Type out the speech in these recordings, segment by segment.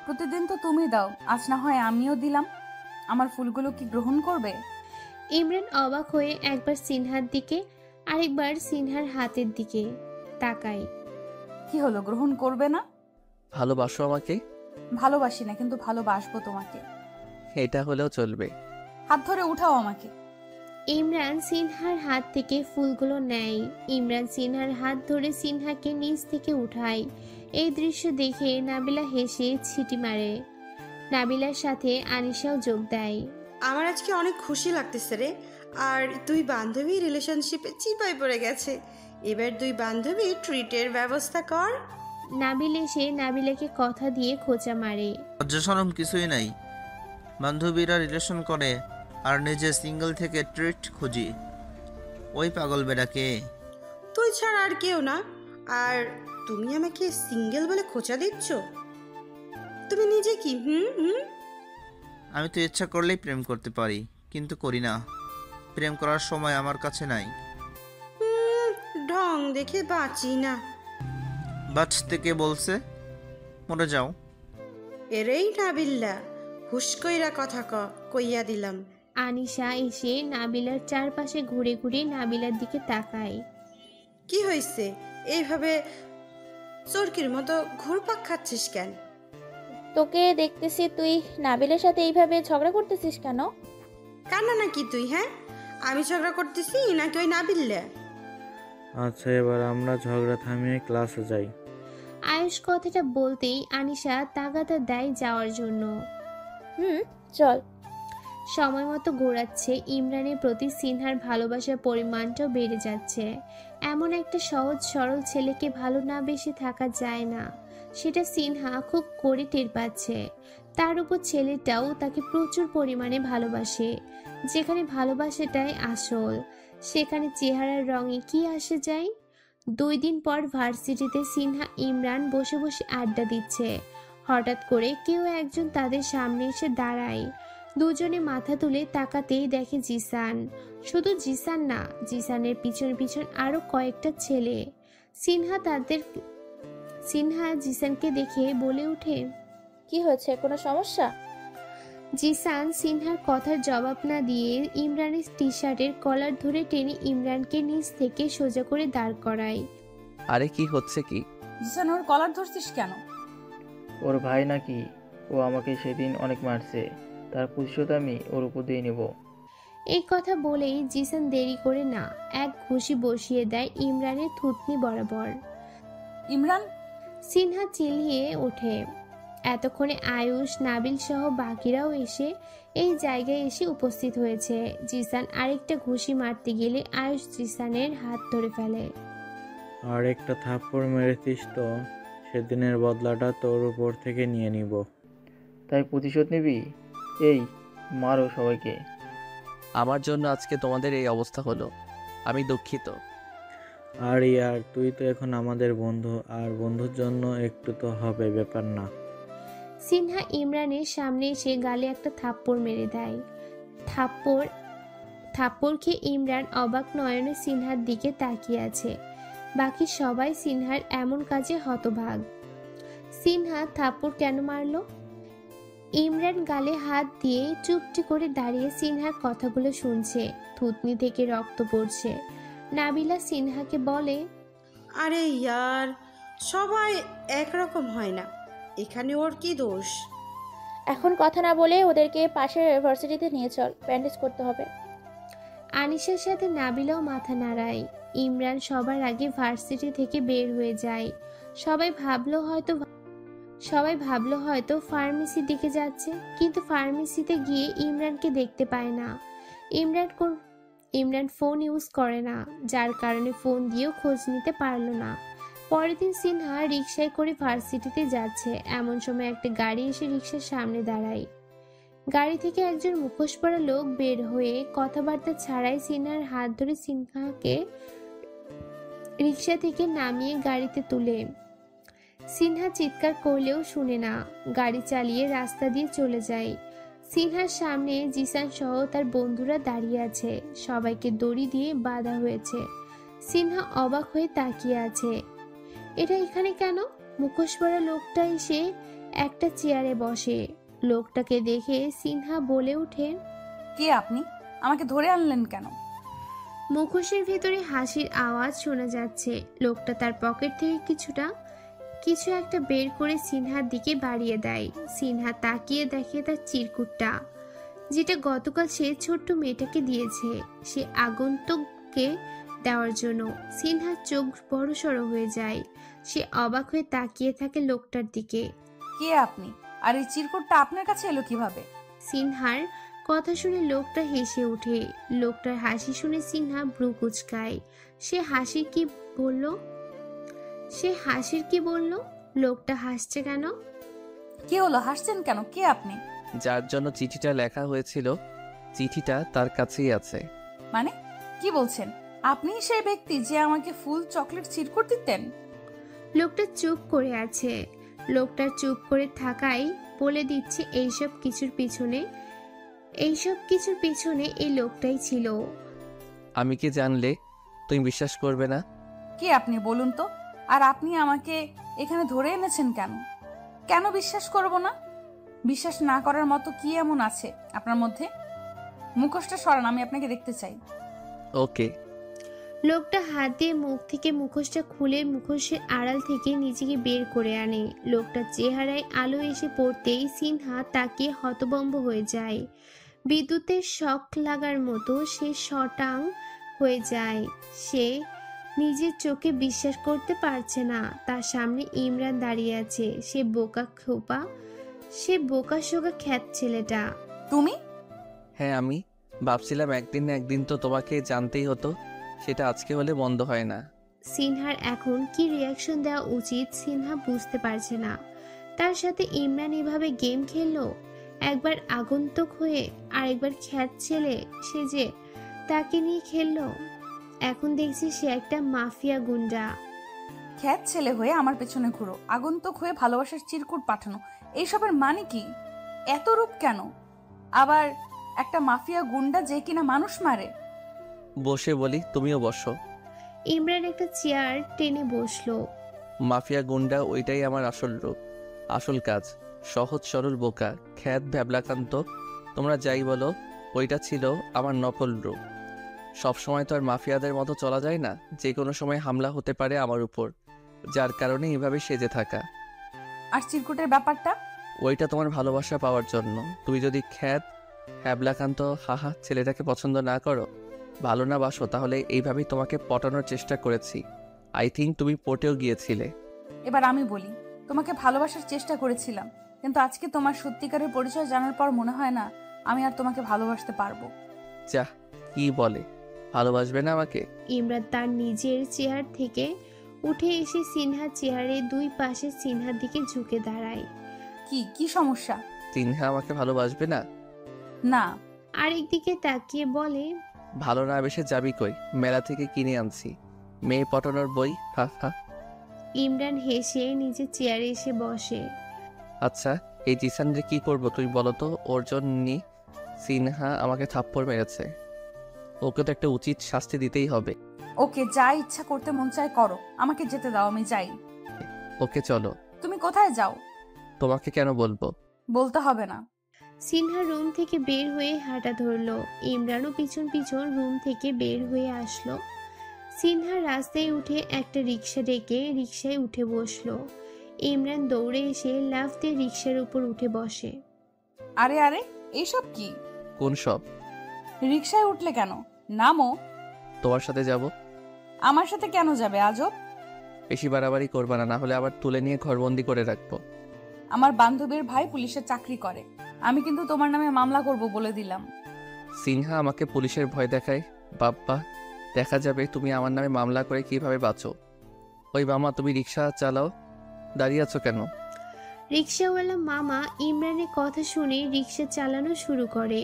প্রতিদিন তো তুমি দাও, আজ না হয় আমিও দিলাম। আমার ফুলগুলো কি গ্রহণ করবে? ইমরান অবাক হয়ে একবার সিনহার দিকে আরেকবার সিনহার হাতের দিকে তাকায়। কি হলো, গ্রহণ করবে না? ভালোবাসো আমাকে? ভালোবাসি না, কিন্তু ভালোবাসবো তোমাকে। এটা হলেও চলবে। হাত ধরে উঠাও আমাকে। ইমরান সিনহার হাত থেকে ফুলগুলো নেয়। ইমরান সিনহার হাত ধরে সিনহাকে নিচ থেকে উঠায়। এই দৃশ্য দেখে নাবিলা হেসে ছিটি মারে। নাবিলার সাথে আনিশাও যোগ দেয়। আমার আজকে অনেক খুশি লাগতেছে রে। আর দুই বান্ধবী রিলেশনশিপে চিপায় পড়ে গেছে। এবার দুই বান্ধবী ট্রিটের ব্যবস্থা কর। নাবিল এসে নাবিলাকে কথা দিয়ে খোঁচা মারে। লজ্জাশরম কিছুই নাই। বান্ধবীরা রিলেশন করে আর নিজে সিঙ্গেল থেকে ট্রিট খুঁজি। ওই পাগল বেটাকে। তুই ছাড়া আর কেউ না। আর তুমি আমাকে সিঙ্গেল বলে খোঁচা দিচ্ছ? তুমি নিজে কি? আমি তো ইচ্ছা করলেই প্রেম করতে পারি, কিন্তু করি না। প্রেম করার সময় আমার কাছে নাই। ঢং দেখে বাঁচি না। বাঁচতে কে বলছে? মরে যাও। এরেই নাবিল্লা, হুশ কইরা কথা কইয়া দিলাম। আনিশা এসে নাবিলার চারপাশে ঘুরে ঘুরে নাবিলার দিকে তাকায়। কি হয়েছে? এইভাবে চরকির মতো ঘুরপাক খাচ্ছিস কেন? তোকে দেখতেছি তুই নাবিলের সাথে এইভাবে ঝগড়া করতেছিস কেন? কান্না নাকি তুই? হ্যাঁ, আমি ঝগড়া করতেছি নাকি ওই নাবিল্লা? আচ্ছা, এবার আমরা ঝগড়া থামিয়ে ক্লাসে যাই। আয়ুষ কথাটা বলতেই আনিশা তাগাদা দেয় যাওয়ার জন্য। চল। সময় মতো ঘোরাচ্ছে। ইমরানের প্রতি সিনহার ভালোবাসার পরিমাণটাও বেড়ে যাচ্ছে। এমন একটা সহজ সরল ছেলেকে ভালো না বেশি থাকা যায় না, সেটা সিনহা খুব করে টের পাচ্ছে। তার উপর ছেলেটাও তাকে প্রচুর পরিমাণে ভালোবাসে। যেখানে ভালোবাসাটাই আসল, সেখানে চেহারার রঙে কি আসে যায়। 2 দিন পর ভার্সিটিতে সিনহা ইমরান বসে বসে আড্ডা দিচ্ছে। হঠাৎ করে কেউ একজন তাদের সামনে এসে দাঁড়ায়। দুজনে মাথা তুলে তাকাতেই দেখে জিসান। শুধু জিসান না, জিসানের পিছন পিছন আরো কয়েকটা ছেলে। সিনহা জিসানকে দেখে বলে ওঠে, কি হয়েছে, কোনো সমস্যা? জিসান সিনহার কথার জবাব না দিয়ে ইমরানের টি শার্টের কলার ধরে টেনে ইমরানকে নিচ থেকে সোজা করে দাঁড় করায়। আরে কি হচ্ছে কি? জিসান, ওর কলার ধরছিস কেন? ওর ভাই নাকি? ও আমাকে সেদিন অনেক মারছে, তার প্রতিশোধ আমি ওর উপর দিয়ে নেব। এই কথা বলেই জিসান দেরি করে না এক ঘুষি বসিয়ে দেয় ইমরানের থুতনি বরাবর। ইমরান! সিনহা চিল্লিয়ে ওঠে। এতক্ষণে আয়ুষ, নাবিল সহ বাকিরাও এসে এই জায়গায় এসে উপস্থিত হয়েছে। জিসান আরেকটা ঘুষি মারতে গেলে আয়ুষ জিসানের হাত ধরে ফেলে। আর একটা থাপ্পড় মেরেছিস তো, সেদিনের বদলাটা তোর উপর থেকে নিয়ে নিব। তাই প্রতিশোধ নিবি? এই মারো সবাইকে। আমার জন্য আজকে তোমাদের এই অবস্থা হলো, আমি দুঃখিত। আর ইয়ার, তুই তো এখন আমাদের বন্ধু, আর বন্ধুর জন্য একটু তো হবে, ব্যাপার না। সিনহা ইমরানের সামনে এসে গালে একটা থাপ্পড় মেরে দেয়। থাপ্পড় খেয়ে ইমরান অবাক নয়নে সিনহার দিকে তাকিয়ে আছে। বাকি সবাই সিনহার এমন কাজে হতবাক। সিনহা থাপ্পড় কেন মারলো? ইমরান গালে হাত দিয়ে চুপটি করে দাঁড়িয়ে সিনহার কথাগুলো শুনছে। থুতনি থেকে রক্ত পড়ছে। নাবিলা সিনহাকে বলে, আরে ইয়ার, সবাই একরকম হয় না, এখানে ওর কি দোষ? এখন কথা না বলে ওদেরকে পাশের ভার্সিটিতে নিয়ে চল, ব্যান্ডেজ করতে হবে। আনিশার সাথে নাবিলাও মাথা নাড়ায়। ইমরান সবার আগে ভার্সিটি থেকে বের হয়ে যায়। সবাই ভাবলো হয়তো ফার্মেসির দিকে যাচ্ছে, কিন্তু ফার্মেসিতে গিয়ে ইমরানকে দেখতে পায় না। ইমরান ফোন ইউজ করে না, যার কারণে ফোন দিয়েও খোঁজ নিতে পারলো না। পরের দিন সিনহা রিক্সায় করে ভার্সিটিতে যাচ্ছে। এমন সময় একটা গাড়ি এসে রিক্সার সামনে দাঁড়ায়। গাড়ি থেকে একজন মুখোশ পরা লোক বের হয়ে কথাবার্তা ছাড়াই সিনহার হাত ধরে সিনহাকে রিক্সা থেকে নামিয়ে গাড়িতে তুলে। সিনহা চিৎকার করলেও শুনে না, গাড়ি চালিয়ে রাস্তা দিয়ে চলে যায়। সিনহার সামনে জিসান সহ তার বন্ধুরা দাঁড়িয়ে আছে। সবাইকে দড়ি দিয়ে বাঁধা হয়েছে। সিনহা অবাক হয়ে তাকিয়ে আছে। এটা এখানে কেন? মুখোশ পরা লোকটা এসে একটা চেয়ারে বসে। লোকটাকে দেখে সিনহা বলে ওঠে, কে আপনি? আমাকে ধরে আনলেন কেন? মুখোশের ভেতরে হাসির আওয়াজ শোনা যাচ্ছে। লোকটা তার পকেট থেকে কিছু একটা বের করে সিনহার দিকে বাড়িয়ে দেয়। সিনহা তাকিয়ে দেখে তার চিরকুটটা, যেটা গতকাল সে ছোট্ট মেয়েটাকে দিয়েছে, সে আগন্তুককে দেওয়ার জন্য। সিনহার চোখ বড়সড় হয়ে যায়। সে অবাক হয়ে তাকিয়ে থাকে লোকটার দিকে। কে আপনি? আর এই চিরকুটটা আপনার কাছে এলো কিভাবে? সিনহার কথা শুনে লোকটা হেসে ওঠে। লোকটার হাসি শুনে সিনহা ভ্রু কুঁচকায়। সে হাসির কি বলল? লোকটা হাসছে কেন? কি হলো, হাসছেন কেন? কে আপনি? যার জন্য চিঠিটা লেখা হয়েছিল, চিঠিটা তার কাছেই আছে। মানে কি বলছেন? আপনিই সেই ব্যক্তি যে আমাকে ফুল চকলেট চিরকুট দিতেন? লোকটা চুপ করে আছে। লোকটার চুপ করে থাকাই বলে দিচ্ছে এইসব কিছুর পিছনে এই লোকটাই ছিল। আমি কি জানলে তুমি বিশ্বাস করবে না? কে আপনি বলুন তো? আর আপনি আমাকে এখানে ধরে এনেছেন কেন? কেন বিশ্বাস করব না? বিশ্বাস না করার মতো কি এমন আছে আপনার মধ্যে? মুখোশটা সরান, আমি আপনাকে দেখতে চাই। ওকে। লোকটা হাত দিয়ে মুখ থেকে মুখোশটা খুলে মুখোশের আড়াল থেকে নিজেকে বের করে আনে। লোকটার চেহারায় আলো এসে পড়তেই সিনহা তাকিয়ে হতভম্ব হয়ে যায়। বিদ্যুতের শক লাগার মতো সে শটাং হয়ে যায়। সে নিজের চোখে বিশ্বাস করতে পারছে না। তার সামনে ইমরান দাঁড়িয়ে আছে। সে বোকা শোকা খ্যাত ছেলেটা। তুমি? হ্যাঁ আমি। ভাবছিলাম একদিন না একদিন তো তোমাকে জানতেই হতো, সেটা আজকে হলে বন্ধ হয় না। সিনহার এখন কি রিয়াকশন দেওয়া উচিত সিনহা বুঝতে পারছে না। তার সাথে ইমরান এভাবে গেম খেললো, একবার আগন্তুক হয়ে আরেকবার খ্যাত ছেলে সে যে তাকে নিয়ে খেললো। এখন দেখছি সে একটা মাফিয়া গুন্ডা। খ্যাত ছেলে হয়ে আমার পেছনে ঘুরো, আগন্তুক হয়ে ভালোবাসার চিরকুট পাঠানো, এইসবের মানে কি? এত রূপ কেন? আবার একটা মাফিয়া গুন্ডা যে কিনা মানুষ মারে। বসে বলি, তুমিও বসো। ইমরান একটা চেয়ার টেনে বসলো। মাফিয়া গুন্ডা ওইটাই আমার আসল রূপ, আসল কাজ। সহজ সরল বোকা, খ্যাত ভ্যাবলাকান্ত, তোমরা যাই বলো, ওইটা ছিল আমার নকল রূপ। সবসময় তো আর মাফিয়াদের মতো চলা যায় না, যে কোনো সময় হামলা হতে পারে আমার উপর, যার কারণে এভাবে সেজে থাকা। আর চিরকুটের ব্যাপারটা? ওইটা তোমার ভালোবাসা পাওয়ার জন্য। তুমি যদি খ্যাত হ্যাবলাকান্ত হাহা ছেলেটাকে পছন্দ না করো, ভালো না বাসো, তাহলে এইভাবেই তোমাকে পটানোর চেষ্টা করেছি। আই থিঙ্ক তুমি পটেও গিয়েছিলে। এবার আমি বলি, তোমাকে ভালোবাসার চেষ্টা করেছিলাম, কিন্তু আজকে তোমার সত্যিকারের পরিচয় জানার পর মনে হয় না আমি আর তোমাকে ভালোবাসতে পারবো। যাহ, কি বলে, ভালোবাসবে না আমাকে? ইমরান তার নিজের চেয়ার থেকে উঠে এসে সিনহার চেয়ারে দুই পাশে সিনহার দিকে ঝুঁকে দাঁড়ায়। কি সমস্যা? সিনহা আমাকে ভালোবাসবে না? না। আরেকদিকে তাকিয়ে বলে, ভালো না বেশে যাবি কই? মেলা থেকে কিনে আনছি, মেয়ে পটানোর বই। হা হা। ইমরান হেসে নিজের চেয়ারে এসে বসে। আচ্ছা, এই জিসানরে কি করবো তুই বলো তো? ওর জন্য সিনহা আমাকে থাপ্পড় মেরেছে, ওকে তো একটা উচিত শাস্তি দিতেই হবে। ওকে, যা ইচ্ছা করতে মন চায় করো, আমাকে যেতে দাও, আমি যাই। ওকে চলো। তুমি কোথায় যাও? তোমাকে কেন বলবো? বলতে হবে না। সিনহা রুম থেকে বের হয়ে হাঁটা ধরলো। ইমরানও পিছন পিছন রুম থেকে বের হয়ে আসলো। সিনহা রাস্তায় উঠে একটা রিক্সা ডেকে রিক্সায় উঠে বসলো। ইমরান দৌড়ে এসে লাফ দিয়ে রিক্সার উপর উঠে বসে। আরে আরে, এইসব কি? কোন সব? রিক্সায় উঠলে কেন? নামো। তোমার সাথে যাব। আমার সাথে কেন যাবে? আজব। বেশি বাড়াবাড়ি করবা না, না হলে আবার তুলে নিয়ে ঘরবন্দি করে রাখবো। আমার বান্ধবীর ভাই পুলিশের চাকরি করে, আমি কিন্তু তোমার নামে মামলা করব বলে দিলাম। সিনহা আমাকে পুলিশের ভয় দেখায়, বাপ্পা দেখা যাবে তুমি আমার নামে মামলা করে কিভাবে বাঁচো। ওই মামা, তুমি রিক্সা চালাও, দাঁড়িয়ে আছো কেন? রিক্সাওয়ালা মামা ইমরানের কথা শুনে রিক্সা চালানো শুরু করে।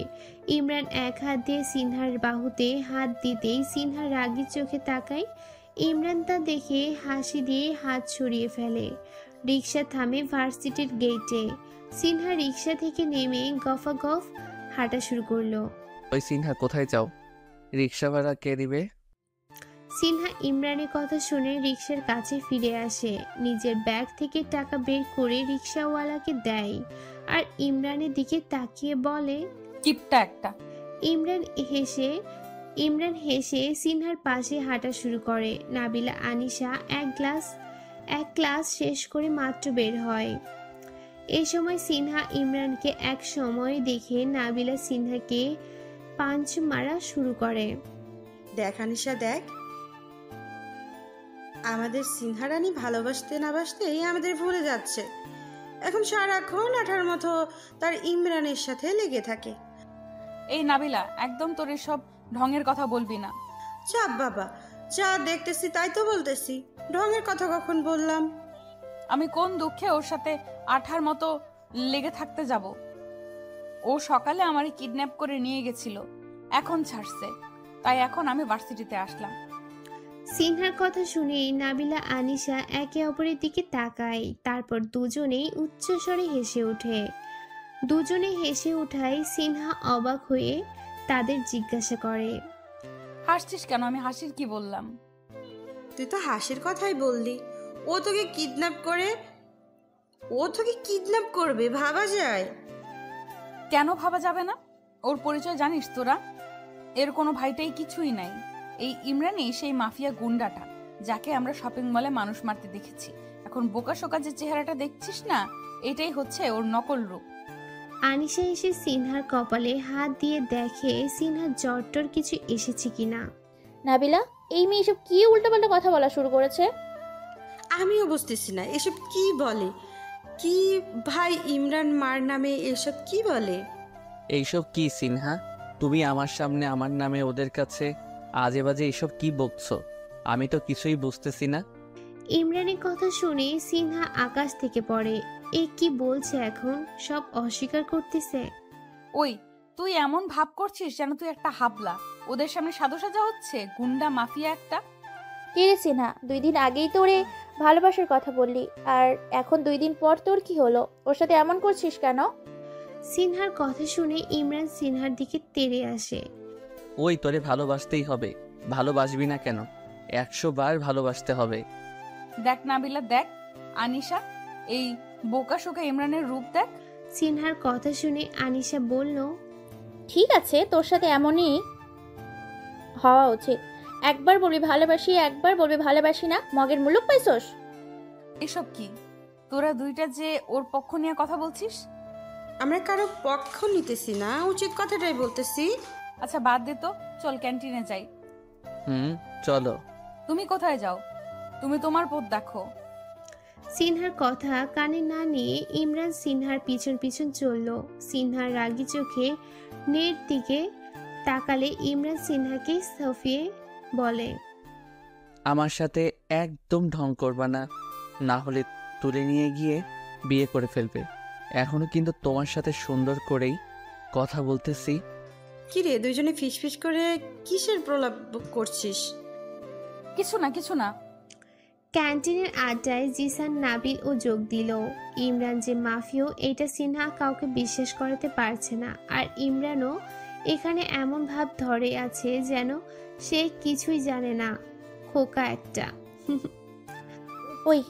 ইমরান এক হাত দিয়ে সিনহার বাহুতে হাত দিতেই সিনহা রাগী চোখে তাকায়। ইমরান তা দেখে হাসি দিয়ে হাত সরিয়ে ফেলে। রিক্সা থামে ভার্সিটির গেটে। সিনহা রিক্সা থেকে নেমে গফাগফ হাঁটা শুরু করলো। ওই সিনহা, কোথায় যাও? রিক্সা ভাড়া কে দিবে? সিনহা ইমরানের কথা শুনে রিক্সার কাছে ফিরে আসে, নিজের ব্যাগ থেকে টাকা বের করে রিক্সাওয়ালাকে দেয় আর ইমরানের দিকে তাকিয়ে বলে, কিপটা একটা। ইমরান হেসে সিনহার পাশে হাঁটা শুরু করে। নাবিলা আনিশা এক ক্লাস শেষ করে মাত্র বের হয়। এই সময় সিনহা ইমরানকে এক সময় দেখে নাবিলা সিনহাকে পাঞ্চ মারা শুরু করে। দেখ আনিশা দেখ, আমাদের সিনহারানি ভালোবাসতে না বাসতেই আমাদের ভুলে যাচ্ছে। এখন সারাক্ষণ আঠার মতো তার ইমরানের সাথে লেগে থাকে। এই নাবিলা, একদম তোর এসব ঢঙের কথা বলবি না। চাপ বাবা, যা দেখতেছি তাই তো বলতেছি, ঢঙের কথা কখন বললাম? আমি কোন দুঃখে ওর সাথে আঠার মতো লেগে থাকতে যাব? ও সকালে আমারে কিডন্যাপ করে নিয়ে গেছিল, এখন ছাড়ছে, তাই এখন আমি ভার্সিটিতে আসলাম। সিনহার কথা শুনে নাবিলা আনিশা একে অপরের দিকে তাকায়, তারপর দুজনেই উচ্চস্বরে হেসে ওঠে। দুজনে হেসে ওঠায় সিনহা অবাক হয়ে তাদের জিজ্ঞাসা করে, হাসছিস কেন? আমি হাসির কি বললাম? তুই তো হাসির কথাই বললি। ও তোকে কিডন্যাপ করবে ভাবা যায়? কেন ভাবা যাবে না? ওর পরিচয় জানিস তোরা? এর কোনো ভাইটাই কিছুই নাই। এই ইমরানই সেই মাফিয়া গুন্ডাটা যাকে আমরা শপিং মলে মানুষ মারতে দেখেছি। এখন বোকা শোকা যে চেহারাটা দেখছিস না, এটাই হচ্ছে ওর নকল রূপ। আনিশা এসে সিনহার কপালে হাত দিয়ে দেখে সিনহার জ্বরটর কিছু এসেছে কিনা। নাবিলা, এই মেয়ে এসব কি উল্টাপাল্টা কথা বলা শুরু করেছে? আমিও বুঝতেছি না এসব কি বলে। কি ভাই ইমরান মার নামে এসব কি বলে? এইসব কি সিনহা? তুমি আমার সামনে আমার নামে ওদের কাছে আজে বাজে এইসব কি বকছো? আমি তো কিছুই বুঝতেছি না। ইমরানের কথা শুনে সিনহা আকাশ থেকে পড়ে। এ কি বলছে এখন? সব অস্বীকার করতেছে। ওই, তুই এমন ভাব করছিস যেন তুই একটা হাবলা। ওদের সামনে সাজা সাজা হচ্ছে, গুন্ডা মাফিয়া একটা। কে রে সিনহা, 2 দিন আগেই তো ওরে ভালোবাসার কথা বললি, আর এখন 2 দিন পর তোর কি হলো? ওর সাথে এমন করছিস কেন? সিনহার কথা শুনে ইমরান সিনহার দিকে তেড়ে আসে। ওই, তোরে ভালোবাসতেই হবে। ভালোবাসবি না কেন? 100 বার ভালোবাসতে হবে। দেখ নাবিলা, দেখ আনিশা, এই বোকা শোকা ইমরানের রূপ দেখ। সিনহার কথা শুনে আনিশা বলল, ঠিক আছে, তোর সাথে এমনই হওয়া উচিত। একবার বলবি ভালোবাসি, একবার বলবি ভালোবাসি না, মগের মুলুক পাইছস? এসব কি? তোরা দুইটা যে ওর পক্ষ নিয়ে কথা বলছিস? আমরা কারো পক্ষ নিতেছি না, উচিত কথাটাই বলতেছি। আচ্ছা বাদ দে তো, চল ক্যান্টিনে যাই। চলো। তুমি কোথায় যাও? তুমি তোমার পথ দেখো। সিনহার কথা কানে না নিয়ে ইমরান সিনহার পিছন পিছন চলল। সিনহার রাগী চোখে নেট দিকে তাকালে ইমরান সিনহাকে সফিয়ে বলে, আমার সাথে একদম ঢং করবা না, না হলে তুলে নিয়ে গিয়ে বিয়ে করে ফেলবে। এখনো কিন্তু তোমার সাথে সুন্দর করেই কথা বলতেছি। কি রে, দুইজনে ফিসফিস করে কিসের প্রলাপ করছিস? কিছু না, কিছু না। ক্যান্টিনের আড্ডায় জিসান, নাবিল ও যোগ দিল। ইমরান যে মাফিও এটা সিনহা কাউকে বিশ্বাস করাতে পারছে না, আর ইমরানও এখানে এমন ভাব ধরে আছে যেন সে কিছুই জানে না। খোকা একটা। ওই,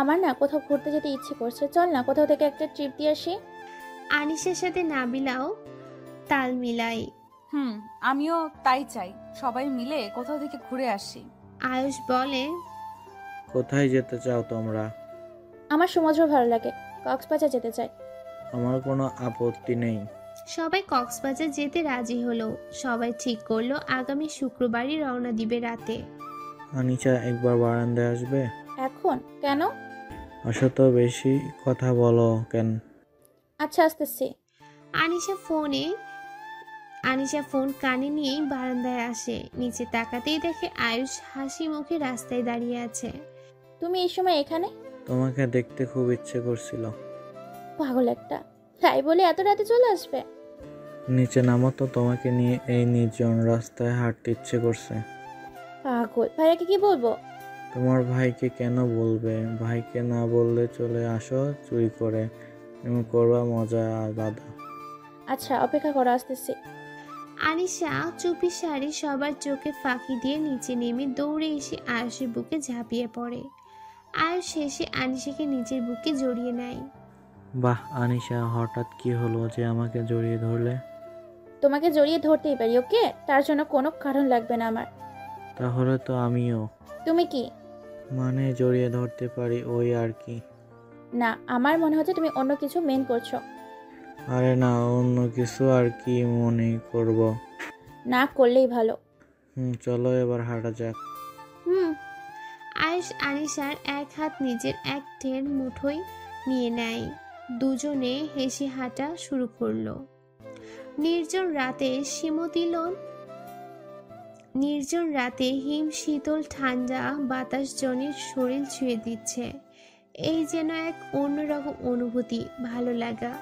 আমার না কোথাও ঘুরতে যেতে ইচ্ছে করছে, চল না কোথাও থেকে একটা ট্রিপ দিয়ে আসি। আনিশার সাথে নাবিলাও তাল মিলাই। আমিও তাই চাই, সবাই মিলে কোথাও থেকে ঘুরে আসি। আয়ুষ বলে, কোথায় যেতে চাও তোমরা? আমার সমুদ্র ভালো লাগে, কক্সবাজার যেতে চাই। আমার কোনো আপত্তি নেই। সবাই কক্সবাজার যেতে রাজি হলো। সবাই ঠিক করলো আগামী শুক্রবারই রওনা দিবে রাতে। আনিশা, একবার বারান্দায় আসবে? এখন কেন? আসো তো, বেশি কথা বলো কেন? আচ্ছা, আসতেছি। আনিশা ফোন কানে নিয়েই বারান্দায় আসে। নিচে তাকাতেই দেখে আয়ুষ হাসি মুখে রাস্তায় দাঁড়িয়ে আছে। তুমি এই সময় এখানে? তোমাকে দেখতে খুব ইচ্ছে করছিল। পাগল একটা, তাই বলে এত রাতে চলে আসবে? নিচে নামো তো, তোমাকে নিয়ে এই নির্জন রাস্তায় হাঁটতে ইচ্ছে করছে। পাগল, ভাইয়াকে কি বলবো? তোমার ভাইকে কেন বলবে? ভাইকে না বললে চলে আসো চুরি করে, করবা মজা আলাদা। আচ্ছা, অপেক্ষা করো, আসতেছি। আনিশা চুপি সারি সবার চোখে ফাঁকি দিয়ে নিচে নেমে দৌড়ে এসে আয়ুষের বুকে ঝাঁপিয়ে পড়ে। আয়ুষ এসে আনিশাকে নিজের বুকে জড়িয়ে নেয়। বাহ আনিশা, হঠাৎ কি হলো যে আমাকে জড়িয়ে ধরলে? তোমাকে জড়িয়ে ধরতেই পারি, ওকে? তার জন্য কোনো কারণ লাগবে না আমার। তাহলে তো আমিও। তুমি কি? মানে জড়িয়ে ধরতে পারি, ওই আর কি। না, আমার মনে হচ্ছে তুমি অন্য কিছু মেন করছো। আরে না, অন্য কিছু আর কি মনে করব। না করলেই ভালো। চলো এবার হাঁটা যাক। হুম। আয়ুষ আনিশার এক হাত নিজের এক ঠের মুঠোয় নিয়ে নেয়। দুজনে হেসে হাঁটা শুরু করলো। নির্জন রাতে হিম শীতল ঠান্ডা বাতাস জনের শরীর ছুঁয়ে দিচ্ছে। এই যেন এক অন্যরকম অনুভূতি, ভালো লাগা।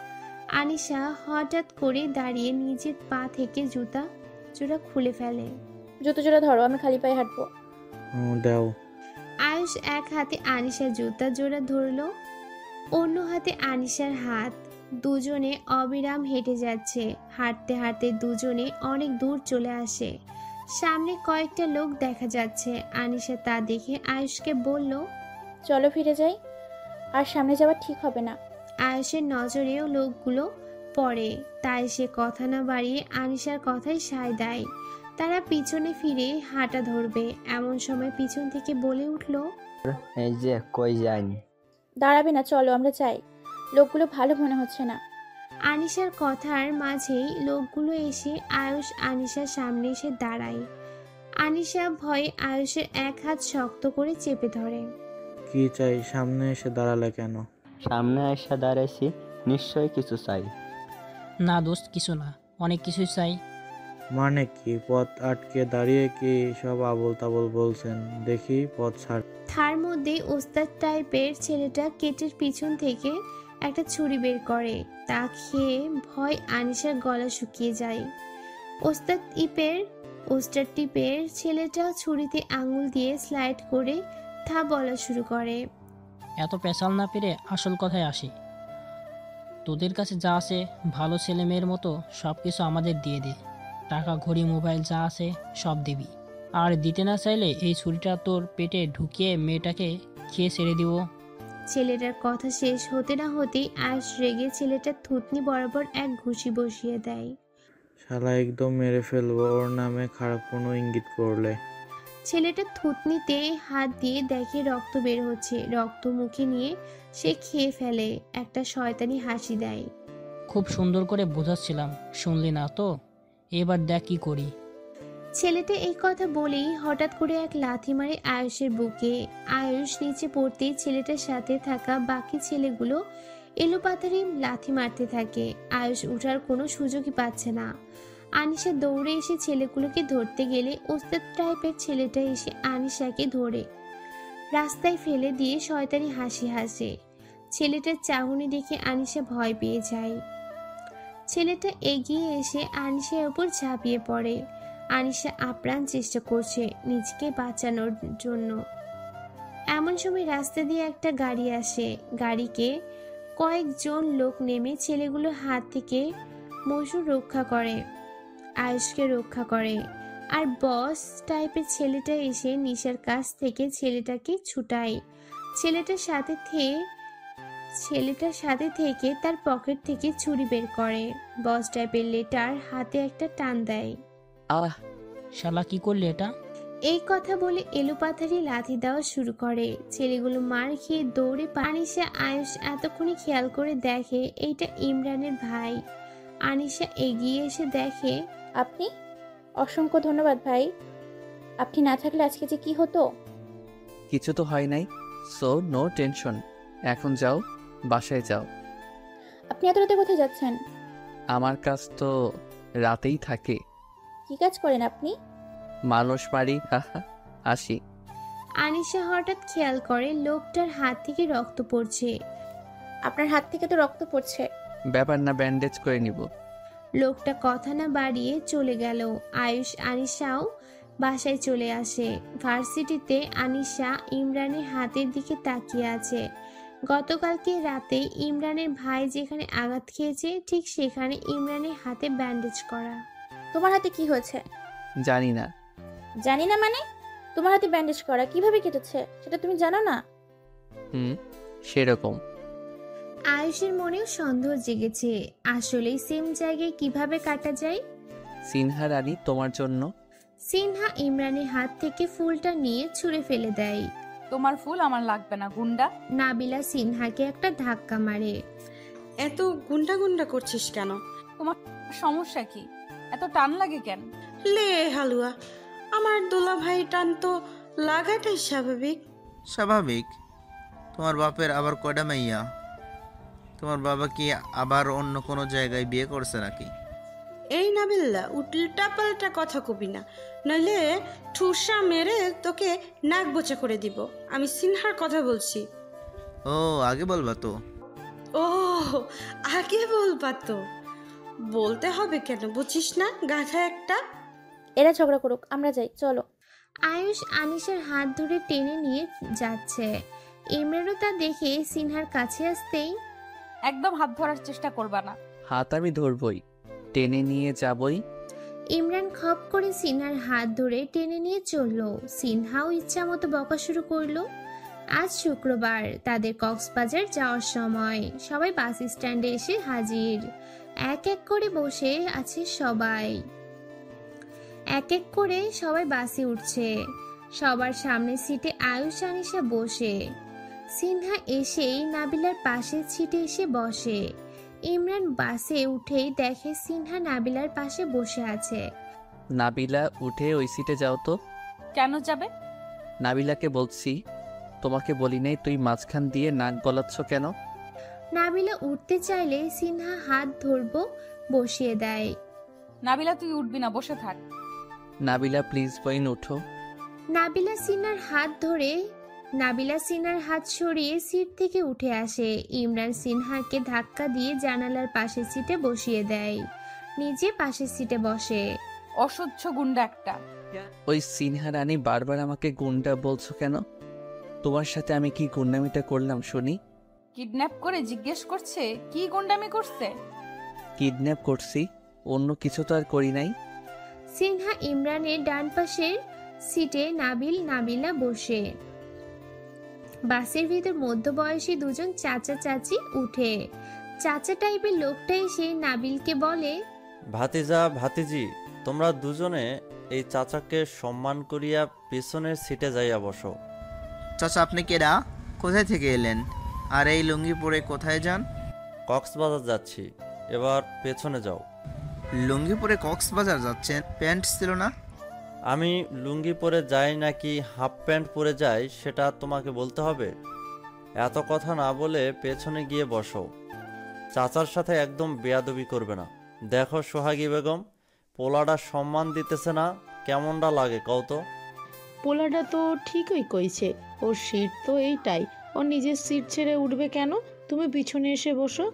আনিশা হঠাৎ করে দাঁড়িয়ে নিজের পা থেকে জুতা জোড়া খুলে ফেলে। জুতো জোড়া ধরো, আমি খালি পায়ে হাঁটবো। দাও। আয়ুষ এক হাতে আনিশার জুতা জোড়া ধরলো, অন্য হাতে আনিশার হাত। দুজনে অবিরাম হেঁটে যাচ্ছে। হাঁটতে হাঁটতে দুজনে অনেক দূর চলে আসে। সামনে কয়েকটা লোক দেখা যাচ্ছে। আনিশা তা দেখে আয়ুষকে বলল, চলো ফিরে যাই, আর সামনে যাওয়া ঠিক হবে না। আয়ুষের নজরেও লোকগুলো পড়ে, তাই সে কথা না বাড়িয়ে আনিশার কথাই সায় দেয়। তারা পিছনে ফিরে হাঁটা ধরবে, এমন সময় পিছন থেকে বলে উঠল, এই যে কই যায়নি। দাঁড়াবে না, চলো আমরা যাই। লোকগুলো ভালো মনে হচ্ছে না। আনিশার কথার মাঝেই লোকগুলো এসে আয়ুষ আনিশার সামনে এসে দাঁড়ায়। আনিশা ভয়ে আয়ুষের এক হাত শক্ত করে চেপে ধরে। কি চাই? সামনে এসে দাঁড়ালে কেন? সামনে এসে দাঁড়াইছি, নিশ্চয়ই কিছু চাই। না দোস্ত, কিছু না, অনেক কিছু চাই। মানে কি? পথ আটকে দাঁড়িয়ে কি সব আবোল তাবোল বলছেন? দেখি পথ ছাড়। তার মধ্যে ওস্তাদ টাইপের ছেলেটা কেটের পিছন থেকে একটা ছুরি বের করে। তা খেয়ে ভয় আনিশার গলা শুকিয়ে যায়। ওস্তাদ টিপের ছেলেটা ছুরিতে আঙুল দিয়ে স্লাইড করে থা বলা শুরু করে। এত পেশাল না পেরে আসল কথায় আসি। তোদের কাছে যা আছে ভালো ছেলে মেয়ের মতো সব কিছু আমাদের দিয়ে দে। টাকা, ঘড়ি, মোবাইল যা আছে সব দিবি। আর দিতে না চাইলে এই ছুরিটা তোর পেটে ঢুকিয়ে মেয়েটাকে খেয়ে ছেড়ে দিব। ছেলেটার কথা শেষ হতে না হতেই আয়ুষ রেগে ছেলেটার থুতনি বরাবর এক ঘুষি বসিয়ে দেয়। শালা একদম মেরে ফেলবো ওর নামে খারাপ কোনো ইঙ্গিত করলে। ছেলেটা থুতনিতে হাত দিয়ে দেখে রক্ত বের হচ্ছে। রক্ত মুখে নিয়ে সে খেয়ে ফেলে, একটা শয়তানি হাসি দেয়। খুব সুন্দর করে বোঝাচ্ছিলাম, শুনলি না তো? এবার দেখ কি করি। ছেলেটা এই কথা বলেই হঠাৎ করে এক লাথি মারে আয়ুষের বুকে। আয়ুষ নিচে পড়তেই ছেলেটার সাথে থাকা বাকি ছেলেগুলো এলোপাথারি লাথি মারতে থাকে। আয়ুষ উঠার কোনো সুযোগই পাচ্ছে না। আনিশা দৌড়ে এসে ছেলেগুলোকে ধরতে গেলে ওস্তাদ টাইপের ছেলেটা এসে আনিশাকে ধরে রাস্তায় ফেলে দিয়ে শয়তানি হাসি হাসে। ছেলেটার চাহনি দেখে আনিশা ভয় পেয়ে যায়। ছেলেটা এগিয়ে এসে আনিশার উপর ঝাঁপিয়ে পড়ে। আনিশা আপ্রাণ চেষ্টা করছে নিজেকে বাঁচানোর জন্য। এমন সময় রাস্তা দিয়ে একটা গাড়ি আসে। গাড়িকে কয়েকজন লোক নেমে ছেলেগুলোর হাত থেকে মজুর রক্ষা করে, আয়ুষকে রক্ষা করে। আর বস টাইপের ছেলেটা এসে নিশার কাছ থেকে ছেলেটাকে ছুটায়। ছেলেটার সাথে থেকে তার পকেট থেকে ছুরি বের করে। বস টাইপের লেটার হাতে একটা টান দেয়। আহ, শালা কি করলি এটা? এই কথা বলে এলোপাথারি লাথি দেওয়া শুরু করে। ছেলেগুলো মার খেয়ে দৌড়ে আনিশা আয়ুষ এতক্ষণে খেয়াল করে দেখে এইটা ইমরানের ভাই। আনিশা এগিয়ে এসে দেখে। আপনি? অসংখ্য ধন্যবাদ ভাই, আপনি না থাকলে আজকে যে কি হতো। কিছু তো হয় নাই, সো নো টেনশন। এখন যাও, বাসায় যাও। আপনি এত রাতে কোথায় যাচ্ছেন? আমার কাজ তো রাতেই থাকে। কি কাজ করেন আপনি? মানুষ মারি, হাহা, আসি। আনিশা হঠাৎ খেয়াল করে লোকটার হাত থেকে রক্ত পড়ছে। আপনার হাত থেকে তো রক্ত পড়ছে। ব্যাপার না, ব্যান্ডেজ করে নিব। লোকটা কথা না বাড়িয়ে চলে গেল। আয়ুষ আনিশাও বাসায় চলে আসে। ভার্সিটিতে আনিশা ইমরানের হাতের দিকে তাকিয়ে আছে। গতকালকে রাতে ইমরানের ভাই যেখানে আঘাত খেয়েছে ঠিক সেখানে ইমরানের হাতে ব্যান্ডেজ করা। তোমার হাতে কি হয়েছে? জানি না। জানি না মানে? তোমার হাতে ব্যান্ডেজ করা, কিভাবে কেটেছে সেটা তুমি জানো না? হুম, সেরকম। আয়ুষের মনেও সন্দেহ জেগেছে, আসলেই সেম জায়গায় কিভাবে কাটা যায়। সিনহা রানী, তোমার জন্য। সিনহা ইমরানের হাত থেকে ফুলটা নিয়ে ছুঁড়ে ফেলে দেয়। তোমার ফুল আমার লাগবে না গুন্ডা। নাবিলা সিনহাকে একটা ধাক্কা মারে। এত গুন্ডা গুন্ডা করছিস কেন? তোমার সমস্যা কি? এত টান লাগে কেন? লে হালুয়া, আমার দোলা ভাই টান তো লাগাটাই স্বাভাবিক। স্বাভাবিক? তোমার বাপের আবার কয়টা মাইয়া? তোমার বাবা কি আবার অন্য কোনো জায়গায় বিয়ে করছে নাকি? এই নাবিল্লা, উল্টা পাল্টা কথা কবি না, নইলে ঠুসা মেরে তোকে নাক বোচা করে দিব। আমি সিনহার কথা বলছি। ও, আগে বলবা তো। ও, আগে বলবা তো? বলতে হবে কেন, বুঝিস না গাধা একটা? এরা ঝগড়া করুক, আমরা যাই, চলো। আয়ুষ আনিসের হাত ধরে টেনে নিয়ে যাচ্ছে। ইমরানও তা দেখে সিনহার কাছে আসতেই, একদম হাত ধরার চেষ্টা করবা না। হাত আমি ধরবই, টেনে নিয়ে যাবই। ইমরান খপ করে সিনহার হাত ধরে টেনে নিয়ে চলল। সিনহাও ইচ্ছা মতো বকা শুরু করলো। আজ শুক্রবার, তাদের কক্সবাজার যাওয়ার সময়। সবাই বাস স্ট্যান্ডে এসে হাজির। এক এক করে বসে আছে সবাই। এক এক করে সবাই বাসে উঠছে। সবার সামনে সিটে আয়ুষ আনিশা বসে। সিনহা এসেই নাবিলার পাশের সিটে এসে বসে। ইমরান বাসে উঠেই দেখে সিনহা নাবিলার পাশে বসে আছে। নাবিলা, উঠে ওই সিটে যাও তো। কেন যাবে? নাবিলাকে বলছি, তোমাকে বলি নাই তুই মাঝখান দিয়ে নাক গলাচ্ছ কেন? নাবিলা উঠতে চাইলে সিনহা হাত ধরবো বসিয়ে দেয়। নাবিলা, তুই উঠবি না, বসে থাক। নাবিলা প্লিজ বইন, উঠো। নাবিলা সিনহার হাত সরিয়ে সিট থেকে উঠে আসে। ইমরান সিনহাকে ধাক্কা দিয়ে জানালার পাশের সিটে বসিয়ে দেয়, নিজে পাশের সিটে বসে। অসহ্য গুন্ডা একটা। ওই সিনহা রানী, বারবার আমাকে গুন্ডা বলছো কেন? তোমার সাথে আমি কি গুন্ডামিটা করলাম শুনি? কিডন্যাপ করে জিজ্ঞেস করছে কি গুন্ডামি করছে। কিডন্যাপ করছি, অন্য কিছু তো আর করি নাই। সিনহা ইমরানের ডান পাশের সিটে, নাবিলা বসে। বাসের ভিতর মধ্যবয়সী দুজন চাচা চাচি উঠে। চাচা টাইপের লোকটা এসে নাবিলকে বলে, ভাতিজা ভাতিজি, তোমরা দুজনে এই চাচাকে সম্মান করিয়া পিছনের সিটে যাইয়া বসো। চাচা, আপনি কেডা? কোথায় থেকে এলেন? আর এই লুঙ্গি পরে কোথায় যান? কক্সবাজার যাচ্ছি, এবার পেছনে যাও। লুঙ্গি পরে কক্সবাজার যাচ্ছেন? প্যান্ট ছিল না? আমি লুঙ্গি পরে যাই নাকি হাফ প্যান্ট পরে যাই সেটা তোমাকে বলতে হবে? এত কথা না বলে পেছনে গিয়ে বসো। চাচার সাথে একদম বেয়াদবি করবে না। দেখো সোহাগী বেগম, পোলাটা সম্মান দিতেছে না, কেমনটা লাগে কও তো? পোলাটা তো ঠিকই কইছে, ওর সিট তো এইটাই, ও নিজের সিট ছেড়ে উঠবে কেন? তুমি পিছনে এসে বসো।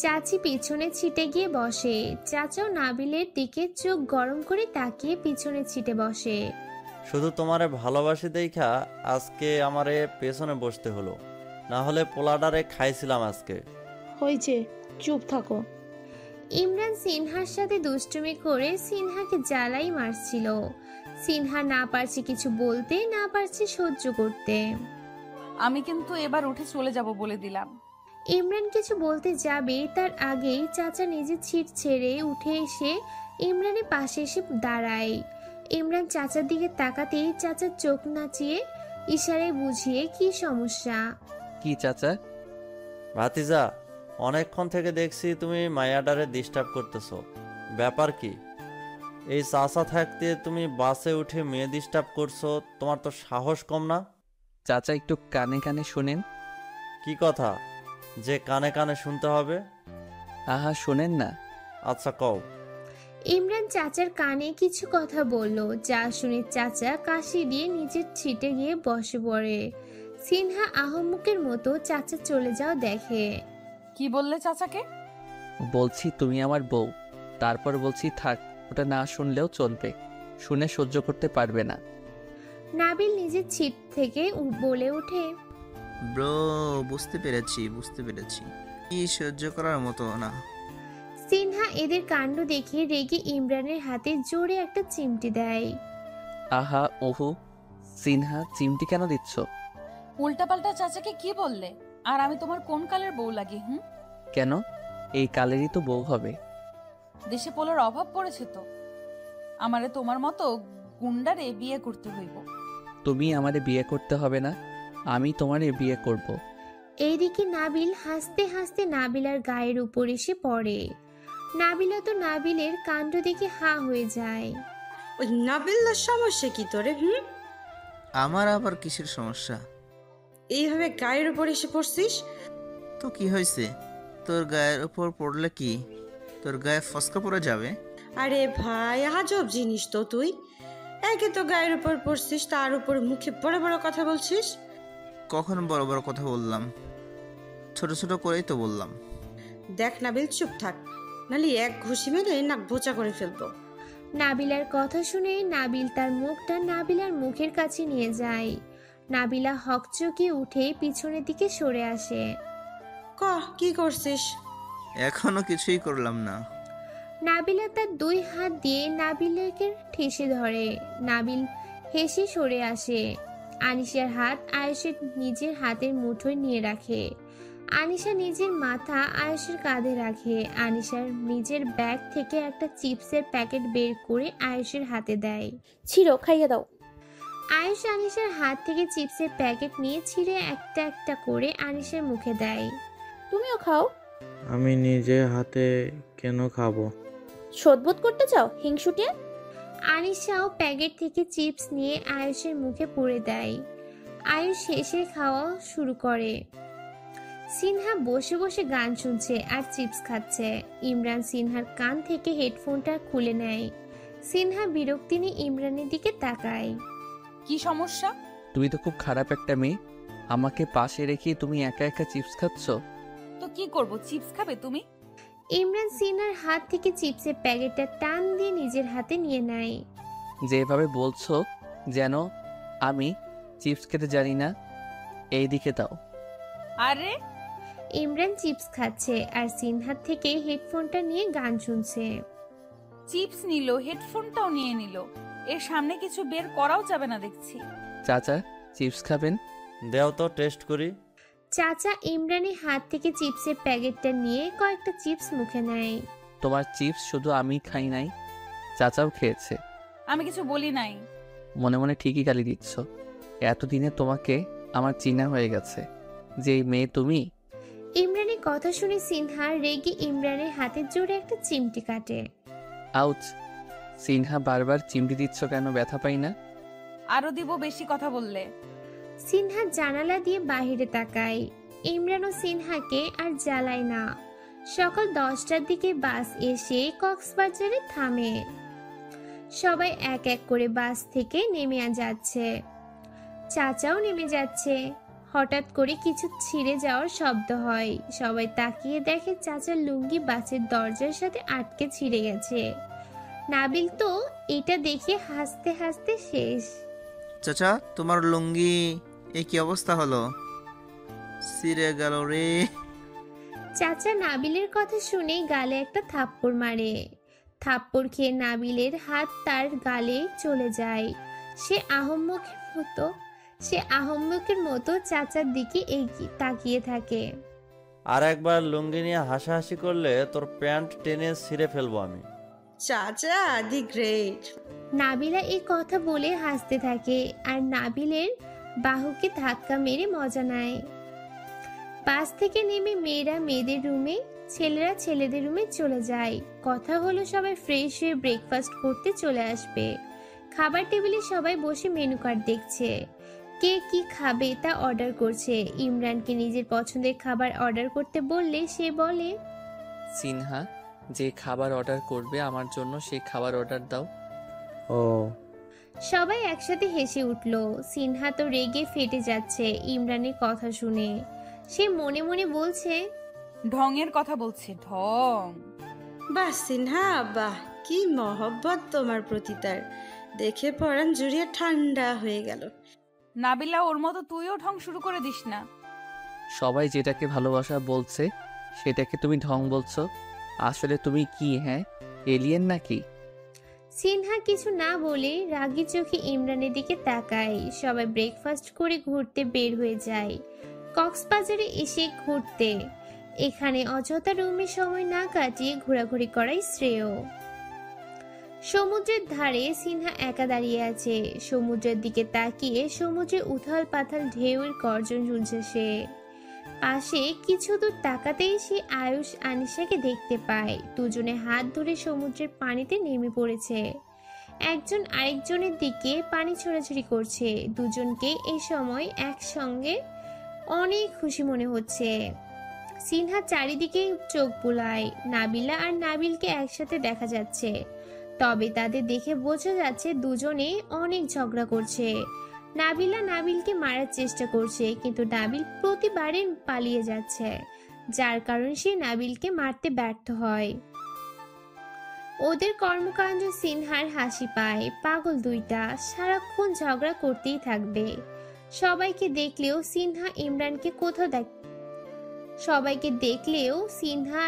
চাচি পিছনে ছিটে গিয়ে বসে। চাচাও নাবিলের দিকে চোখ গরম করে তাকিয়ে পিছনে ছিটে বসে। শুধু তোমারে ভালোবাসি দেখা আজকে আমারে পেছনে বসতে হলো, না হলে পোলাডারে খাইছিলাম আজকে। হয়েছে, চুপ থাকো। ইমরান সিনহার সাথে দুষ্টুমি করে সিনহাকে জ্বালাই মারছিল। সিনহা না পারছে কিছু বলতে, না পারছে সহ্য করতে। আমি কিন্তু এবার উঠে চলে যাব বলে দিলাম। ইমরান কিছু বলতে যাবে তার আগেই চাচা নিজের সিট ছেড়ে উঠে এসে ইমরানের পাশে এসে দাঁড়ায়। ইমরান চাচার দিকে তাকাতেই চাচার চোখ নাচিয়ে ইশারায় বুঝিয়ে কি সমস্যা। কি চাচা? ভাতিজা, অনেকক্ষণ থেকে দেখছি তুমি মায়াডারে ডিস্টার্ব করতেছো, ব্যাপার কি? এই চাচা থাকতে তুমি বাসে উঠে মেয়ে ডিস্টার্ব করছো, তোমার তো সাহস কম না? চাচা একটু কানে কানে শোনেন। কি কথা যে কানে কানে শুনতে হবে? আহা, শোনেন না। আচ্ছা কও। ইমরান চাচার কানে কিছু কথা বলল, যা শুনে চাচা কাশি দিয়ে নিজের ছিটে গিয়ে বসে পড়ে। সিনহা আহম্মকের মতো চাচা চলে যাও দেখে। কি বললে চাচাকে? বলছি তুমি আমার বউ, তারপর বলছি থাক, ওটা না শুনলেও চলবে, শুনে সহ্য করতে পারবে না। নাবিল নিজের ছিট থেকে বলে ওঠে, ব্রো, বুঝতে পেরেছি, কি সহ্য করার মতো না। সিনহা এদের কাণ্ড দেখে রেগে ইমরানের হাতে জোরে একটা চিমটি দেয়। আহা ওহু, সিনহা চিমটি কেন দিচ্ছ? উল্টাপাল্টা চাচাকে কি বললে? আর আমি তোমার কোন কালের বউ লাগি? কেন? এই কালেরই তো বউ হবে। দেশে পোলার অভাব পড়েছে তো, আমারে তোমার মতো গুন্ডারে বিয়ে করতে হইব। তুমি আমারে বিয়ে করতে হবে না, আমি তোমারে বিয়ে করব। এইদিকে নাবিল হাসতে হাসতে নাবিলার গায়ের উপর এসে পড়ে। নাবিলা তো নাবিলের কাণ্ড দেখে হা হয়ে যায়। ওই নাবিল্লার সমস্যা কি তোরে? আমার আবার কিসের সমস্যা? এইভাবে গায়ের উপর এসে পড়ছিস তো কি হয়েছে? তোর গায়ের উপর পড়লে কি তোর গায়ে ফসকা পড়ে যাবে? আরে ভাই, আজব জিনিস তো তুই। একে তো গায়ের উপর পড়ছিস, তার উপর মুখে বড় বড় কথা বলছিস। কখন বড় বড় কথা বললাম? ছোট ছোট করেই তো বললাম। দেখ নাবিল, চুপ থাক, নালি এক ঘুষি মেরে নাক বোচা করে ফেলবো। নাবিলার কথা শুনে নাবিল তার মুখটা নাবিলার মুখের কাছে নিয়ে যায়। নাবিলা হকচকিয়ে উঠে পিছনের দিকে সরে আসে। কি করছিস? এখনো কিছুই করলাম না। নাবিলা তার দুই হাত দিয়ে নাবিলকে ঠেসে ধরে। নাবিল হেসে সরে আসে। আনিশার হাত আয়েশের নিজের হাতের মুঠোয় নিয়ে রাখে। আনিশা নিজের মাথা আয়েশের কাঁধে রাখে। আনিশার নিজের ব্যাগ থেকে একটা চিপসের প্যাকেট বের করে আয়েশের হাতে দেয়। ছিড়ো, খাইয়ে দাও। আয়েশ আনিশার হাত থেকে চিপসের প্যাকেট নিয়ে ছিঁড়ে একটা একটা করে আনিশার মুখে দেয়। তুমিও খাও। আমি নিজে হাতে কেন খাবো? শোধবোধ করতে চাও হিংসুটে? আনিশাও প্যাকেট থেকে চিপস নিয়ে আয়েশের মুখে পুরে দেয়। আয়েশ হেসে খাওয়া শুরু করে। সিনহা বসে বসে গান শুনছে আর চিপস খাচ্ছে। ইমরান সিনহার কান থেকে হেডফোনটা খুলে নেয়। সিনহা বিরক্তি নিয়ে ইমরানের দিকে তাকায়। কি সমস্যা? তুমি তো খুব খারাপ একটা মেয়ে, আমাকে পাশে রেখে তুমি একা একা চিপস খাচ্ছ। তো কি করব, চিপস খাবে তুমি? ইমরান সিনহার হাত থেকে চিপসের প্যাকেটটা টান দিয়ে নিজের হাতে নিয়ে নেয়। যেভাবে বলছো যেন আমি চিপস খেতে জানি না, এই দিকে দাও। আরে ইমরান চিপস খাচ্ছে আর সিনহার থেকে হেডফোনটা নিয়ে গান শুনছে। চিপস নিল, হেডফোনটাও নিয়ে নিল, এর সামনে কিছু বের করাও যাবে না দেখছি। চাচা চিপস খাবেন? দেও তো টেস্ট করি। চাচা ইমরানের হাত থেকে চিপসের প্যাকেটটা নিয়ে কয়েকটা চিপস মুখে নেয়। তোমার চিপস শুধু আমি খাই নাই, চাচাও খেয়েছে। আমি কিছু বলি নাই। মনে মনে ঠিকই গালি দিচ্ছ। এতদিনে তোমাকে আমার চিনা হয়ে গেছে যে এই মেয়ে তুমি। ইমরানের কথা শুনে সিনহা রেগে ইমরানের হাতে জোরে একটা চিমটি কাটে। আউচ! সিনহা বারবার চিমটি দিচ্ছ কেন? ব্যথা পাই না? আরো দিব বেশি কথা বললে। সিনহা জানালা দিয়ে বাহিরে তাকায়। ইমরান ও সিনহাকে আর জ্বালায় না। সকাল 10টার দিকে বাস এসে কক্সবাজারে থামে। সবাই এক এক করে বাস থেকে নেমে যাচ্ছে। চাচাও নেমে যাচ্ছে। হঠাৎ করে কিছু ছিঁড়ে যাওয়ার শব্দ হয়। সবাই তাকিয়ে দেখে চাচার লুঙ্গি বাসের দরজার সাথে আটকে ছিঁড়ে গেছে। নাবিল তো এটা দেখে হাসতে হাসতে শেষ। চাচা, তোমার লুঙ্গি এ কি অবস্থা হলো? ছিঁড়ে গেল রে। চাচা নাবিলের কথা শুনে গালে একটা থাপ্পড় মারে। থাপ্পড় খেয়ে নাবিলের হাত তার গালে চলে যায়। সে আহম্মকের মতো চাচার দিকে তাকিয়ে থাকে। আর একবার লুঙ্গি নিয়ে হাসাহাসি করলে তোর প্যান্ট টেনে ছিঁড়ে ফেলবো আমি। চাচা দি গ্রেট। নাবিলা এই কথা বলে হাসতে থাকে আর নাবিলের বাহুকে ধাক্কা মেরে মজা নেয়। বাস থেকে নেমে মেয়েরা মেয়েদের রুমে, ছেলেরা ছেলেদের রুমে চলে যায়। কথা হলো সবাই ফ্রেশ হয়ে ব্রেকফাস্ট করতে চলে আসবে। খাবার টেবিলে সবাই বসে মেনু কার্ড দেখছে। কে কি খাবে তা অর্ডার করছে। ইমরানকে নিজের পছন্দের খাবার অর্ডার করতে বললে সে বলে, সিনহা যে খাবার অর্ডার করবে আমার জন্য সেই খাবার অর্ডার দাও। ও। সবাই একসাথে হেসে উঠল। সিনহা তো রেগে ফেটে যাচ্ছে ইমরানের কথা শুনে। সে মনে মনে বলছে, ঢঙের কথা বলছে, ঢং। বাহ সিনহা, বাহ, কি মহব্বত তোমার প্রতি তার। দেখে পরাণ জুড়িয়ে ঠান্ডা হয়ে গেল। নাবিলা, ওর মতো তুইও ঢং শুরু করে দিস না। সবাই যেটাকে ভালোবাসা বলছে সেটাকে তুমি ঢং বলছো। আসলে তুমি কি, হ্যাঁ, এলিয়েন নাকি? সিনহা কিছু না বলে রাগী চোখে ইমরানের দিকে তাকায়। সবাই ব্রেকফাস্ট করে ঘুরতে বের হয়ে যায়, কক্সবাজারে এসে ঘুরতে। এখানে অযথা রুমে সময় না কাটিয়ে ঘোরাঘুরি করাই শ্রেয়। সমুদ্রের ধারে সিনহা একা দাঁড়িয়ে আছে, সমুদ্রের দিকে তাকিয়ে সমুদ্রের উথাল পাথাল ঢেউয়ের গর্জন শুনছে সে। পাশে কিছু দূর তাকাতেই সে আয়ুষ আনিশাকে দেখতে পায়। দুজনে হাত ধরে সমুদ্রের পানিতে নেমে পড়েছে, একজন আরেকজনের দিকে পানি ছোড়াছুড়ি করছে। দুজনকে এই সময় একসঙ্গে অনেক খুশি মনে হচ্ছে। সিনহা চারিদিকে চোখ বুলায়, নাবিলা আর নাবিলকে একসাথে দেখা যাচ্ছে, তবে তাদের দেখে বোঝা যাচ্ছে দুজনে অনেক ঝগড়া করছে। নাবিলা নাবিলকে মারার চেষ্টা করছে, কিন্তু নাবিল প্রতিবারে পালিয়ে যাচ্ছে, যার কারণে সে নাবিলকে মারতে ব্যর্থ হয়। ওদের কর্মকাণ্ড সিনহার হাসি পায়। পাগল দুইটা, সারাক্ষণ ঝগড়া করতেই থাকবে। সবাইকে দেখলেও সিনহা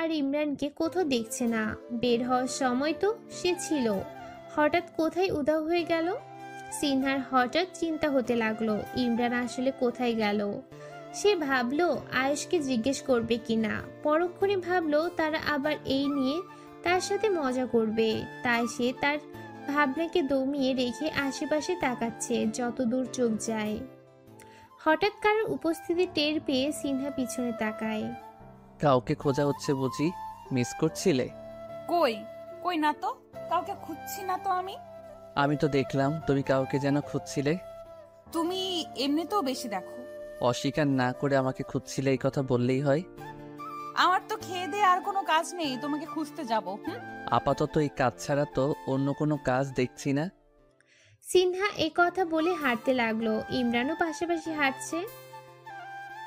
আর ইমরানকে কোথাও দেখছে না। বের হওয়ার সময় তো সে ছিল, হঠাৎ কোথায় উধাও হয়ে গেল। সিনহার হঠাৎ চিন্তা হতে লাগলো, ইমরান আসলে কোথায় গেল। সে ভাবলো আয়েশকে জিজ্ঞেস করবে কিনা, পরক্ষণে ভাবলো তারা আবার এই নিয়ে তার সাথে মজা করবে। তাই সে তার ভাবনাকে দমিয়ে রেখে আশেপাশে তাকাচ্ছে যতদূর চোখ যায়। হঠাৎ কারোর উপস্থিতি টের পেয়ে সিনহা পিছনে তাকায়। কাউকে খোঁজা হচ্ছে বুঝি? মিস করছিলে? কই কই না তো, কাউকে খুঁজছি না তো আমি। আমি তো দেখলাম তুমি কাউকে যেন খুঁজছিলে। তুমি এমনিতেও বেশি দেখো। অস্বীকার না করে আমাকে খুঁজছিলে, এই কথা বললেই হয়। আমার তো খেয়ে দিয়ে আর কোনো কাজ নেই, তোমাকে খুঁজতে যাব। আপাতত এই কাজ ছাড়া তো অন্য কোনো কাজ দেখছি না। সিনহা এই কথা বলে হাঁটতে লাগলো, ইমরানও পাশাপাশি হাঁটছে।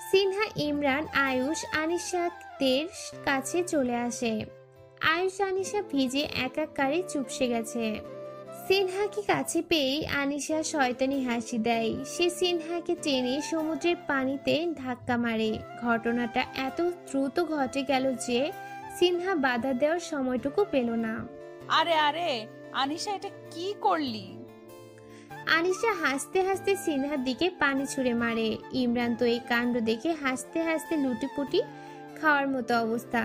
সিনহা, ইমরান, আয়ুষ, আনিশাদের কাছে চলে আসে। আয়ুষ আনিশা ভিজে একাকারে চুপসে গেছে। সিনহাকে কাছে পেয়ে আনিশা শয়তানি হাসি দেয়। সে সিনহাকে টেনে সমুদ্রের পানিতে ধাক্কা মারে। ঘটনাটা এত দ্রুত ঘটে গেল যে সিনহা বাধা দেওয়ার সময়টুকু পেল না। আরে আরে আনিশা, এটা কি করলি? আনিশা হাসতে হাসতে সিনহার দিকে পানি ছুঁড়ে মারে। ইমরান তো এই কাণ্ড দেখে হাসতে হাসতে লুটিপুটি খাওয়ার মতো অবস্থা।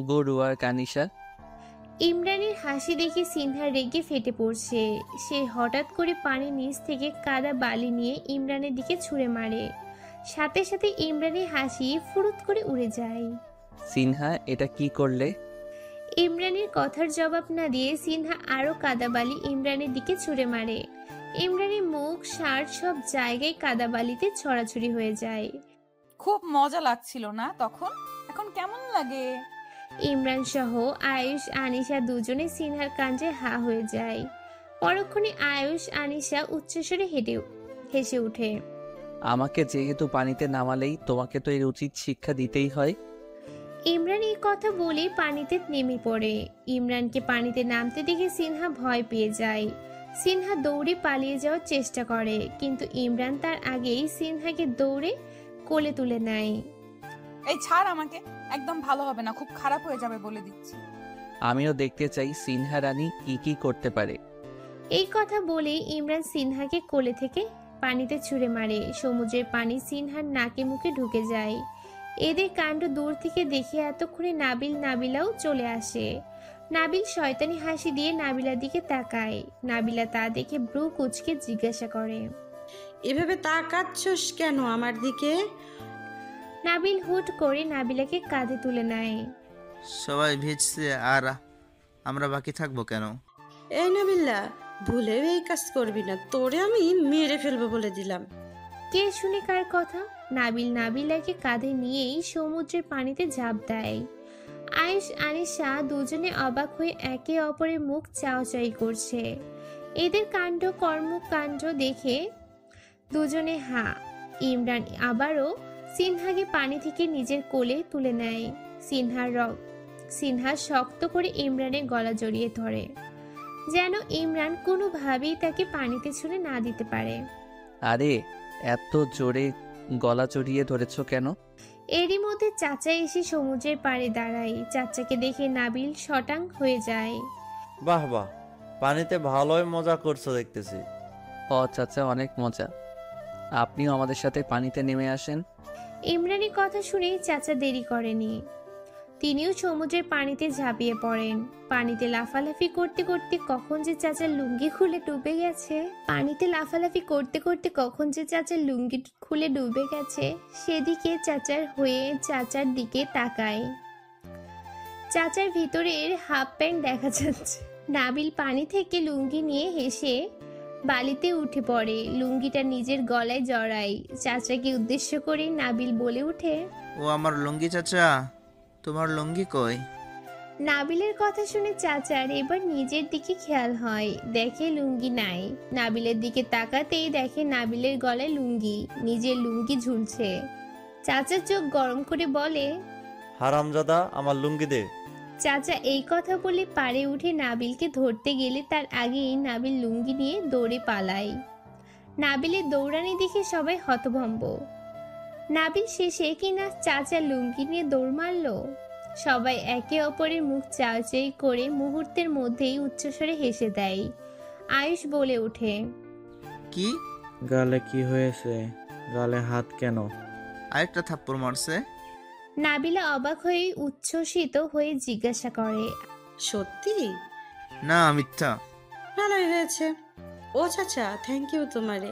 Good work Anisha. ইমরানের হাসি দেখে সিনহা রেগে ফেটে পড়ছে। সে হঠাৎ করে পানির নিচ থেকে কাদা বালি নিয়ে ইমরানের দিকে ছুঁড়ে মারে। সাথে সাথে ইমরানের হাসি ফুরুত করে উড়ে যায়। সিনহা, এটা কি করলে? ইমরানের কথার জবাব না দিয়ে সিনহা আরো কাদা বালি ইমরানের দিকে ছুঁড়ে মারে। ইমরানের মুখ, শার্ট সব জায়গায় কাদা বালিতে ছড়াছড়ি হয়ে যায়। খুব মজা লাগছিল না তখন? এখন কেমন লাগে? ইমরান সহ আয়ুষ, আনিশা দুজনে সিনহার কাণ্ডে হা হয়ে যায়। পরক্ষণে আয়ুষ, আনিশা উচ্চস্বরে হেসে ওঠে। আমাকে যেহেতু পানিতে নামালেই তোমাকে তো এর উচিত শিক্ষা দিতেই হয়। ইমরান এই কথা বলে পানিতে নেমে পড়ে। ইমরানকে পানিতে নামতে দেখে সিনহা ভয় পেয়ে যায়। সিনহা দৌড়ে পালিয়ে যাওয়ার চেষ্টা করে, কিন্তু ইমরান তার আগেই সিনহাকে দৌড়ে কোলে তুলে নেয়। এই ছাড় আমাকে, একদম ভালো হবে না, খুব খারাপ হয়ে যাবে বলে দিচ্ছি। আমিও দেখতে চাই সিনহা রানী কি করতে পারে। এই কথা বলে ইমরান সিনহাকে কোলে থেকে পানিতে ছুঁড়ে মারে। সমুদ্রের পানি সিনহার নাকে মুখে ঢুকে যায়। এদের কাণ্ড দূর থেকে দেখে এতক্ষণে নাবিলাও চলে আসে। নাবিল শয়তানি হাসি দিয়ে নাবিলার দিকে তাকায়। নাবিলা তা দেখে ব্রু কুচকে জিজ্ঞাসা করে, এভাবে তাকাচ্ছস কেন আমার দিকে? নাবিল হুট করে নাবিলাকে কাঁধে তুলে নেয়। সবাই ভিজছে আর আমরা বাকি থাকবো কেন? এই নাবিল্লা, ভুলেও এই কাজ করবি না, তোরে আমি মেরে ফেলবো বলে দিলাম। কে শুনে কার কথা? নাবিল নাবিলাকে কাঁধে নিয়েই সমুদ্রের পানিতে ঝাঁপ দেয়। আয়েশ, আনিশা দুজনে অবাক হয়ে একে অপরের মুখ চাওয়াচাই করছে। এদের কর্মকাণ্ড দেখে দুজনে হা। ইমরান আবারও সিনহাকে পানি থেকে নিজের কোলে তুলে নেয়। সিনহা শক্ত করে ইমরানের গলা জড়িয়ে ধরে, যেন ইমরান কোনোভাবেই তাকে পানিতে ছুঁড়ে না দিতে পারে। আরে এত জোরে গলা জড়িয়ে ধরেছ কেন? এরই মধ্যে চাচা এসে সমুদ্রের পাড়ে দাঁড়ায়। চাচাকে দেখে নাবিল শটাং হয়ে যায়। বাহ বাহ, পানিতে ভালোই মজা করছো দেখতেছি। ও চাচা, অনেক মজা। আপনিও আমাদের সাথে পানিতে নেমে আসেন। ইমরানের কথা শুনে চাচা দেরি করেনি, তিনিও সমুদ্রের পানিতে ঝাঁপিয়ে পড়েন। পানিতে লাফালাফি করতে করতে কখন যে চাচার লুঙ্গি খুলে ডুবে গেছে, সেদিকে চাচার হয়ে চাচার দিকে তাকায়। চাচার ভিতরের হাফ প্যান্ট দেখা যাচ্ছে। নাবিল পানি থেকে লুঙ্গি নিয়ে হেসে বালিতে উঠে পড়ে, লুঙ্গিটা নিজের গলায় জড়ায়। চাচাকে উদ্দেশ্য করে নাবিল বলে ওঠে, ও আমার লুঙ্গি চাচা, তোমার লুঙ্গি কই? নাবিলের কথা শুনে চাচার এবার নিজের দিকে খেয়াল হয়, দেখে লুঙ্গি নাই। নাবিলের দিকে তাকাতেই দেখে নাবিলের গলায় লুঙ্গি, নিজের লুঙ্গি ঝুলছে। চাচার চোখ গরম করে বলে, হারামজাদা, আমার লুঙ্গি দে। চাচা এই কথা বলে পাড়ে উঠে নাবিলকে ধরতে গেলে তার আগেই নাবিল লুঙ্গি নিয়ে দৌড়ে পালায়। নাবিলের দৌড়ানি দেখে সবাই হতভম্ব। নাবিল শেষে কিনা চাচা লুঙ্গি নিয়ে দৌড় মারলো। সবাই একে অপরের মুখ চাওয়াচাই করে মুহূর্তের মধ্যেই উচ্চস্বরে হেসে দেয়। আয়ুষ বলে ওঠে, কি গালে কি হয়েছে? গালে হাত কেন? আরেকটা থাপ্পড় মারছে। নাবিলা অবাক হয়ে উচ্ছ্বসিত হয়ে জিজ্ঞাসা করে, সত্যি? না, মিথ্যা। ভালোই হয়েছে। ও চাচা, থ্যাংক ইউ তোমারে।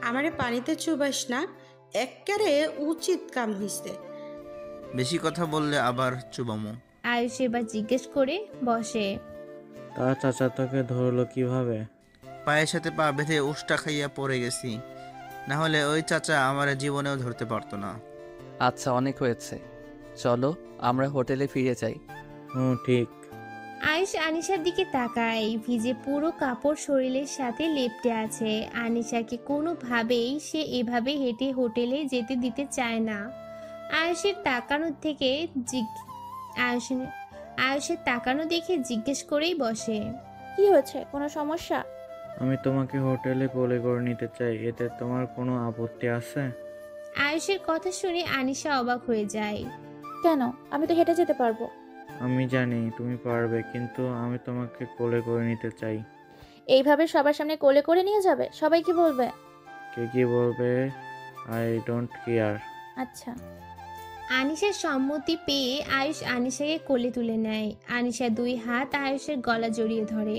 আমারে পানিতে চুবাইস না, এক্কারে উচিত কাম হইছে। বেশি কথা বললে আবার চুবামো। আয়ুষ এবার জিজ্ঞেস করে বসে, তা চাচা তোকে ধরলো কিভাবে? পায়ের সাথে পা বেঁধে উষ্টা খাইয়া পড়ে গেছি, না হলে ওই চাচা আমার জীবনেও ধরতে পারতো না। আচ্ছা, অনেক হয়েছে, চলো আমরা হোটেলে ফিরে যাই। ঠিক। আয়ুষ আনিশার দিকে তাকায়, ভিজে পুরো কাপড় শরীরের সাথে লেপ্টে আছে। আনিশাকে কোনোভাবেই সে এভাবে হেঁটে হোটেলে যেতে দিতে চায় না। আয়ুষের তাকানো দেখে জিজ্ঞেস করেই বসে, কি হয়েছে, কোনো সমস্যা? আমি তোমাকে হোটেলে কোলে করে নিতে চাই, এতে তোমার কোনো আপত্তি আছে? আয়ুষের কথা শুনে আনিশা অবাক হয়ে যায়। কেন? আমি তো হেঁটে যেতে পারবো। আমি জানি তুমি পারবে, কিন্তু আমি তোমাকে কোলে করে নিতে চাই। এইভাবে সবার সামনে কোলে করে নিয়ে যাবে? সবাই কি বলবে? কে কি বলবে, আই ডোন্ট কেয়ার। আচ্ছা। আনিশার সম্মতি পেয়ে আয়ুষ আনিশাকে কোলে তুলে নেয়। আনিশা দুই হাত আয়ুষের গলা জড়িয়ে ধরে।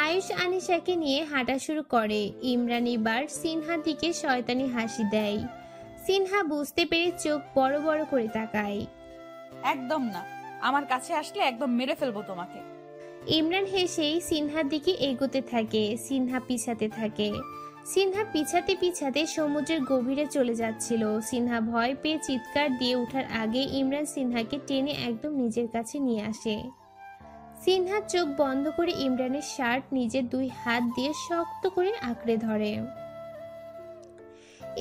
আয়ুষ আনিশাকে নিয়ে হাঁটা শুরু করে। ইমরান এবার সিনহার দিকে শয়তানি হাসি দেয়। সিনহা বুঝতে পেরে চোখ বড় বড় করে তাকায়। একদম না, আমার কাছে আসলে একদম মেরে ফেলবো তোমাকে। ইমরান হেসেই সিনহার দিকে এগোতে থাকে। সিনহা পিছাতে থাকে। সিনহা পিছাতে পিছাতে সমুদ্রের গভীরে চলে যাচ্ছিল। সিনহা ভয় পেয়ে চিৎকার দিয়ে ওঠার আগে ইমরান সিনহাকে টেনে একদম নিজের কাছে নিয়ে আসে। সিনহা চোখ বন্ধ করে ইমরানের শার্ট নিজের দুই হাত দিয়ে শক্ত করে আঁকড়ে ধরে।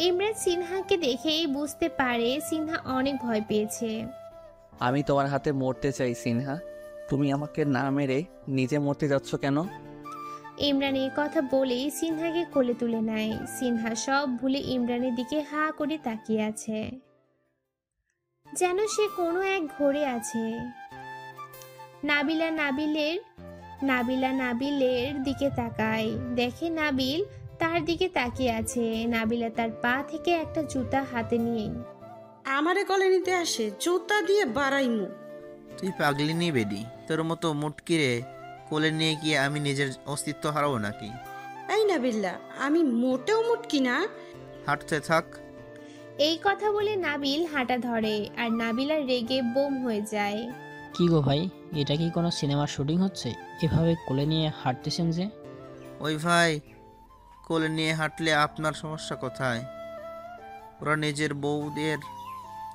ইমরান সিনহাকে দেখেই বুঝতে পারে সিনহা অনেক ভয় পেয়েছে। আমি তোমার হাতে মরতে চাই সিনহা, তুমি আমাকে না মেরে নিজে মরতে যাচ্ছ কেন? ইমরান এই কথা বলেই সিনহাকে কোলে তুলে নেয়। সিনহা সব ভুলে ইমরানের দিকে হা করে তাকিয়ে আছে, যেন সে কোনো এক ঘোরে আছে। নাবিলা নাবিলের দিকে তাকায়, দেখে নাবিল তার দিকে তাকিয়ে আছে। নাবিলা তার পা থেকে একটা জুতা হাতে নিয়ে আমারে কোলে নিতে আসে, জুতা দিয়ে বাড়াইমু। তুই পাগলি নি বেডি, তোর মতো মুটকিরে কোলে নিয়ে গিয়ে আমি নিজের অস্তিত্ব হারাবো নাকি? এই না বিল্লা, আমি মোটেও মুটকি না। হাঁটতে থাক। এই কথা বলে নাবিল হাঁটা ধরে, আর নাবিলা রেগে বোম হয়ে যায়। কি গো ভাই, এটা কি কোনো সিনেমার শুটিং হচ্ছে? এভাবে কোলে নিয়ে হাঁটতেছেন যে? ওই ভাই, কোলে নিয়ে হাঁটলে আপনার সমস্যা কোথায়? ওরা নিজের বউদের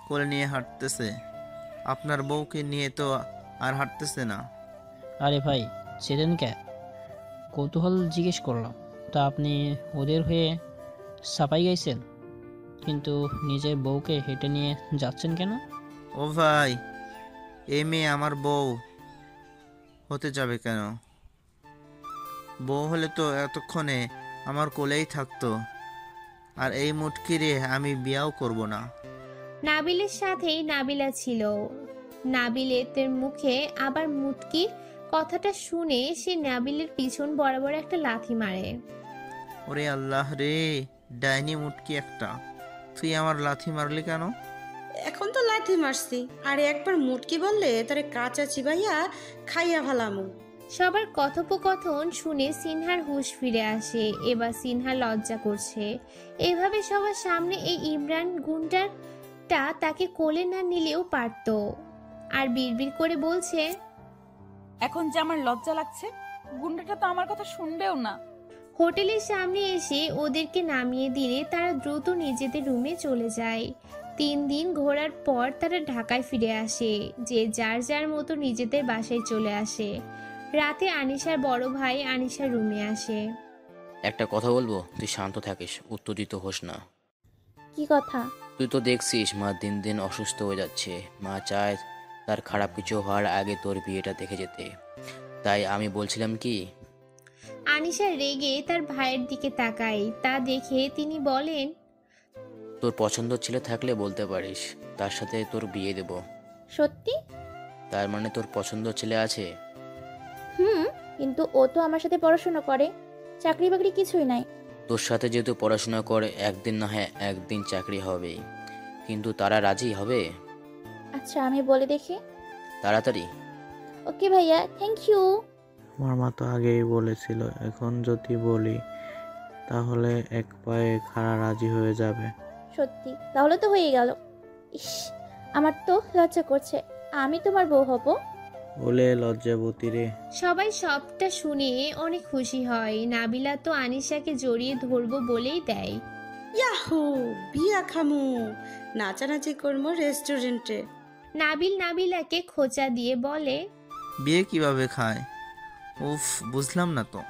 কোলে নিয়ে হাঁটতেছে, আপনার বউকে নিয়ে তো আর হাঁটতেছে না। আরে ভাই, ছেড়েন কে? কৌতূহল জিজ্ঞেস করলাম। তা আপনি ওদের হয়ে সাপাই গাইছেন, কিন্তু নিজের বউকে হেঁটে নিয়ে যাচ্ছেন কেন? ও ভাই, এই মেয়ে আমার বউ হতে যাবে কেন? বউ হলে তো এতক্ষণে আমার কোলেই থাকতো, আর এই মুটকিরে আমি বিয়াও করব না। নাবিলের সাথেই নাবিলা ছিল। নাবিলের মুখে আবার মুটকি কথাটা শুনে সে নাবিলের পিছন বরাবর একটা লাথি মারে। ওরে আল্লাহ রে, ডাইনি মুটকি একটা, তুই আমার লাথি মারলি কেন? এখন তো লাথি মারছি, আর একবার মুটকি বললে তারে কাঁচা চিবাইয়া খাইয়া ভালামু। সবার কথোপকথন শুনে সিনহার হুঁশ ফিরে আসে। এবার সিনহা লজ্জা করছে। এভাবে সবার সামনে এই ইমরান গুন্ডাটা তাকে কোলে না নিলেও পারত। আর বিড়বিড় করে বলছে, এখন যে আমার লজ্জা লাগছে, গুন্ডাটা তো আমার কথা শুনবেও না। হোটেলের সামনে এসে ওদেরকে নামিয়ে দিলে তারা দ্রুত নিজেদের রুমে চলে যায়। 3 দিন ঘোরার পর তারা ঢাকায় ফিরে আসে। যে যার যার মতো নিজেদের বাসায় চলে আসে। রাতে আনিশার বড় ভাই আনিশার রুমে আসে। একটা কথা বলবো, তুই শান্ত থাকিস, উত্তেজিত হোস না। কি কথা? তুই তো দেখছিস মা দিন দিন অসুস্থ হয়ে যাচ্ছে। মা চায় তার খারাপ কিছু হওয়ার আগে তোর বিয়েটা দেখে যেতে। তাই আমি বলছিলাম কি। আনিশা রেগে তার ভাইয়ের দিকে তাকায়। তা দেখে তিনি বলেন, তোর পছন্দ ছেলে থাকলে বলতে পারিস, তার সাথে তোর বিয়ে দেব। সত্যি? তার মানে তোর পছন্দ ছেলে আছে? কিন্তু ও তো আমার সাথে পড়াশোনা করে, চাকরি বাকরি কিছুই নাই। তোর সাথে যেহেতু পড়াশোনা করে, একদিন না হয় একদিন চাকরি হবেই। কিন্তু তারা রাজি হবে? আচ্ছা, আমি বলে দেখি। তাড়াতাড়ি। ওকে ভাইয়া, থ্যাংক ইউ। আমার মা তো আগেই বলেছিল, এখন যদি বলি তাহলে এক পায়ে খাড়া রাজি হয়ে যাবে। সত্যি? তাহলে তো হয়ে গেল। ইস, আমার তো লজ্জা করছে। আমি তোমার বউ হব। বলে লজ্জাবতী রে। সবাই সবটা শুনে অনেক খুশি হয়। নাবিলা তো আনিশাকে জড়িয়ে ধরবো বলেই দেয়। ইয়াহু, বিয়া খামু, নাচানাচি করবো রেস্টুরেন্টে। নাবিল নাবিলাকে খোঁচা দিয়ে বলে, বিয়ে কিভাবে খায়? উফ, বুঝলাম না তো,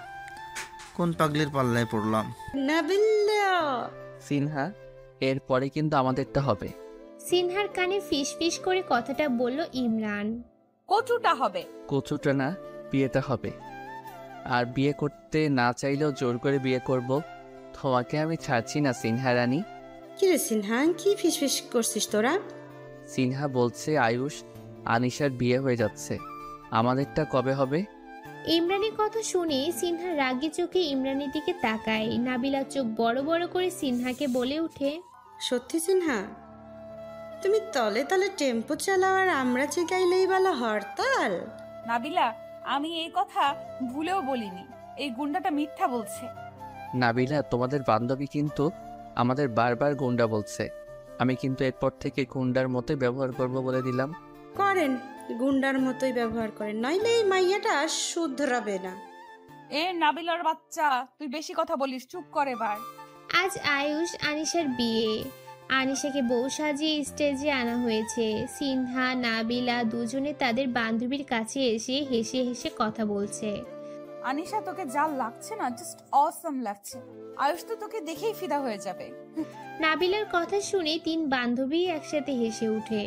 কোন পাগলির পাল্লায় পড়লাম। নাবিল্লা। সিনহা, এরপরে কিন্তু আমাদেরটা হবে। সিনহার কানে ফিস ফিস করে কথাটা বলল ইমরান। কচুটা হবে। কচুটা না, বিয়েটা হবে। আর বিয়ে করতে না চাইলেও জোর করে বিয়ে করব। তোমাকে আমি ছাড়ছি না সিনহা রানী। কিরে সিনহা, কি ফিসফিস করছিস তোরা? সিনহা বলছে আয়ুষ আনিশার বিয়ে হয়ে যাচ্ছে, আমাদেরটা কবে হবে? ইমরানের কথা শুনে সিনহা রাগী চোখে ইমরানের দিকে তাকায়। নাবিলা চোখ বড় বড় করে সিনহাকে বলে ওঠে, সত্যি সিনহা? তুমি তলে তলে টেম্পো চালাও আর আমরা চিকাইলেই বলা হরতাল? নাবিলা, আমি এই কথা ভুলেও বলিনি। এই গুন্ডাটা মিথ্যা বলছে। নাবিলা, তোমাদের বান্ধবী কিন্তু আমাদের বারবার গুন্ডা বলছে। আমি কিন্তু এরপর থেকে গুন্ডার মতো ব্যবহার করব বলে দিলাম। করেন, গুন্ডার মতোই ব্যবহার করেন, নইলে এই মাইয়াটা শুধরাবে না। এ নাবিলার বাচ্চা, তুই বেশি কথা বলিস, চুপ করে এবার। আজ আয়ুষ আনিশার বিয়ে। আনিশাকে বউ সাজিয়ে স্টেজে আনা হয়েছে। সিনহা নাবিলা দুজনে তাদের বান্ধবীর কাছে এসে হেসে হেসে কথা বলছে। আনিশা, তোকে যা লাগছে না, জাস্ট অসম লাগছে। আয়ুষ তো তোকে দেখেই ফিদা হয়ে যাবে। নাবিলার কথা শুনে 3 বান্ধবী একসাথে হেসে উঠে।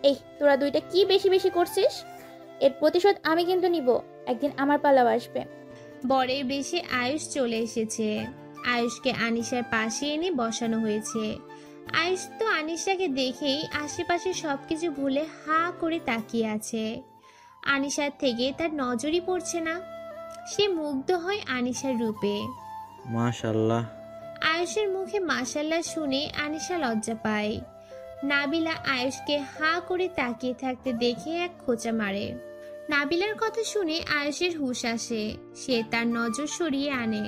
এই তোরা দুইটা কি বেশি বেশি করছিস? এর প্রতিশোধ আমি কিন্তু নিব। একদিন আমার পালাও আসবে। বরের বেশে আয়ুষ চলে এসেছে। আয়ুষকে আনিশার পাশে এনে বসানো হয়েছে। আয়ুষ তো আনিশাকে দেখেই আশেপাশে সবকিছু ভুলে হা করে তাকিয়ে আছে। আনিশার থেকে তার নজরই পড়ছে না। সে মুগ্ধ হয় আনিশার রূপে। মাশাআল্লাহ। আয়ুষের মুখে মাশাআল্লাহ শুনে আনিশা লজ্জা পায়। নাবিলা আয়ুষকে হা করে তাকিয়ে থাকতে দেখে এক খোঁচা মারে। নাবিলার কথা শুনে আয়ুষের হুঁশ আসে। সে তার নজর সরিয়ে আনে।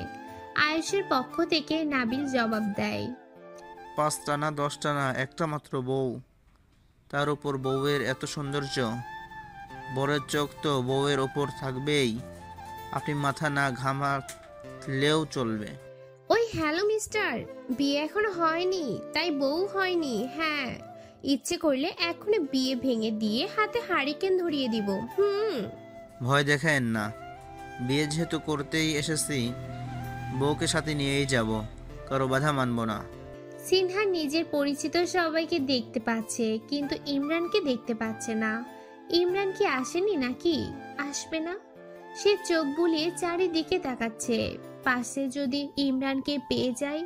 আয়ুষের পক্ষ থেকে নাবিল জবাব দেয়, 5টা না 10টা না, একটা মাত্র বউ, তার উপর বউয়ের এত সৌন্দর্য। বরের চোখ তো বউয়ের ওপর থাকবেই। আপনি মাথা না ঘামালেও চলবে। ওই হ্যালো মিস্টার, বিয়ে এখনো হয়নি তাই বউ হয়নি। হ্যাঁ, ইচ্ছে করলে এখনই বিয়ে ভেঙে দিয়ে হাতে হারিকেন ধরিয়ে দিব। ভয় দেখায়েন না, বিয়ে যেহেতু করতেই এসেছি, বউকে সাথে নিয়েই যাব, কারো বাধা মানব না। সিনহা নিজের পরিচিত সবাইকে দেখতে পাচ্ছে, কিন্তু ইমরানকে দেখতে পাচ্ছে না। ইমরান কি আসেনি নাকি? আসবে না? সে চোখ বুলিয়ে চারিদিকে তাকাচ্ছে। পাশে যদি ইমরানকে পেয়ে যায়।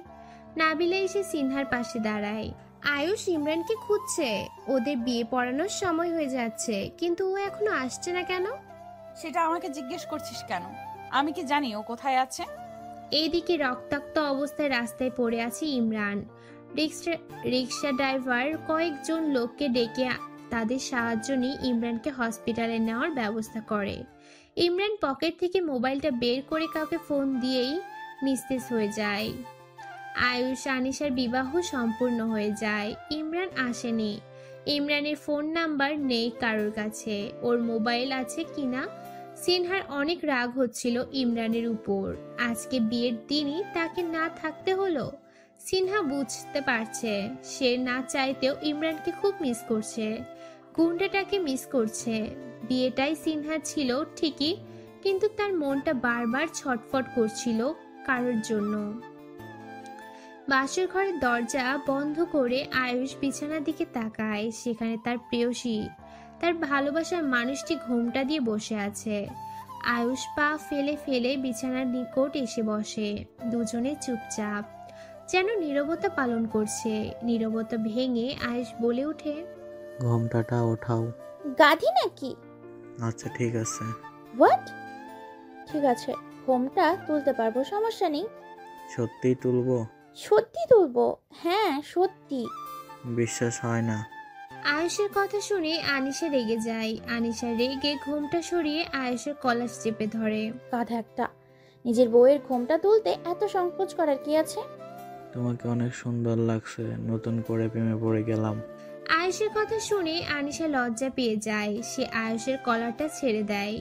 নাবিলা এসে সিনহার পাশে দাঁড়ায়। আয়ুষ ইমরানকে খুঁজছে। ওদের বিয়ে পড়ানোর সময় হয়ে যাচ্ছে, কিন্তু ও এখনো আসছে না কেন? সেটা আমাকে জিজ্ঞেস করছিস কেন? আমি কি জানি ও কোথায় আছে? এইদিকে রক্তাক্ত অবস্থায় রাস্তায় পড়ে আছে ইমরান। রিক্সা ড্রাইভার কয়েকজন লোককে ডেকে তাদের সাহায্য নিয়ে ইমরানকে হসপিটালে নেওয়ার ব্যবস্থা করে। ইমরান পকেট থেকে মোবাইলটা বের করে কাউকে ফোন দিয়েই নিস্তেজ হয়ে যায়। আয়ুষ আনিশার বিবাহ সম্পূর্ণ হয়ে যায়। ইমরান আসেনি। ইমরানের ফোন নাম্বার নেই কারোর কাছে। ওর মোবাইল আছে কিনা সিনহার অনেক রাগ হচ্ছিল ইমরানের উপর। আজকে বিয়ের দিনই তাকে না থাকতে হলো। সিনহা বুঝতে পারছে সে না চাইতেও ইমরানকে খুব মিস করছে, গুন্ডাটাকে মিস করছে। বিয়েটাই সিনহা ছিল ঠিকই, কিন্তু তার মনটা বারবার ছটফট করছিল কারোর জন্য। বাসর ঘরের দরজা বন্ধ করে আয়ুষ বিছানার দিকে তাকায়। সেখানে তার প্রেয়সী, তার ভালোবাসার মানুষটি ঘোমটা দিয়ে বসে আছে। আয়ুষ পা ফেলে ফেলে বিছানার নিকট এসে বসে। দুজনে চুপচাপ, যেন নীরবতা পালন করছে। নীরবতা ভেঙে আয়ুষ বলে ওঠে, ঘোমটাটা ওঠাও। গাধি নাকি? আচ্ছা ঠিক আছে। হোয়াট? ঠিক আছে, ঘোমটা তুলতে পারবো, সমস্যা নেই। সত্যিই তুলবো? সত্যি তুলবো, হ্যাঁ সত্যি। বিশ্বাস হয় না। আয়ুষের কথা শুনে আনিশা রেগে যায়। আনিশা রেগে ঘোমটা সরিয়ে আয়ুষের কলার চেপে ধরে। গাধা একটা, নিজের বউয়ের ঘোমটা তুলতে এত সংকোচ করার কি আছে? তোমাকে অনেক সুন্দর লাগছে, নতুন করে প্রেমে পড়ে গেলাম। আয়ুষের কথা শুনে আনিশা লজ্জা পেয়ে যায়। সে আয়ুষের কলারটা ছেড়ে দেয়।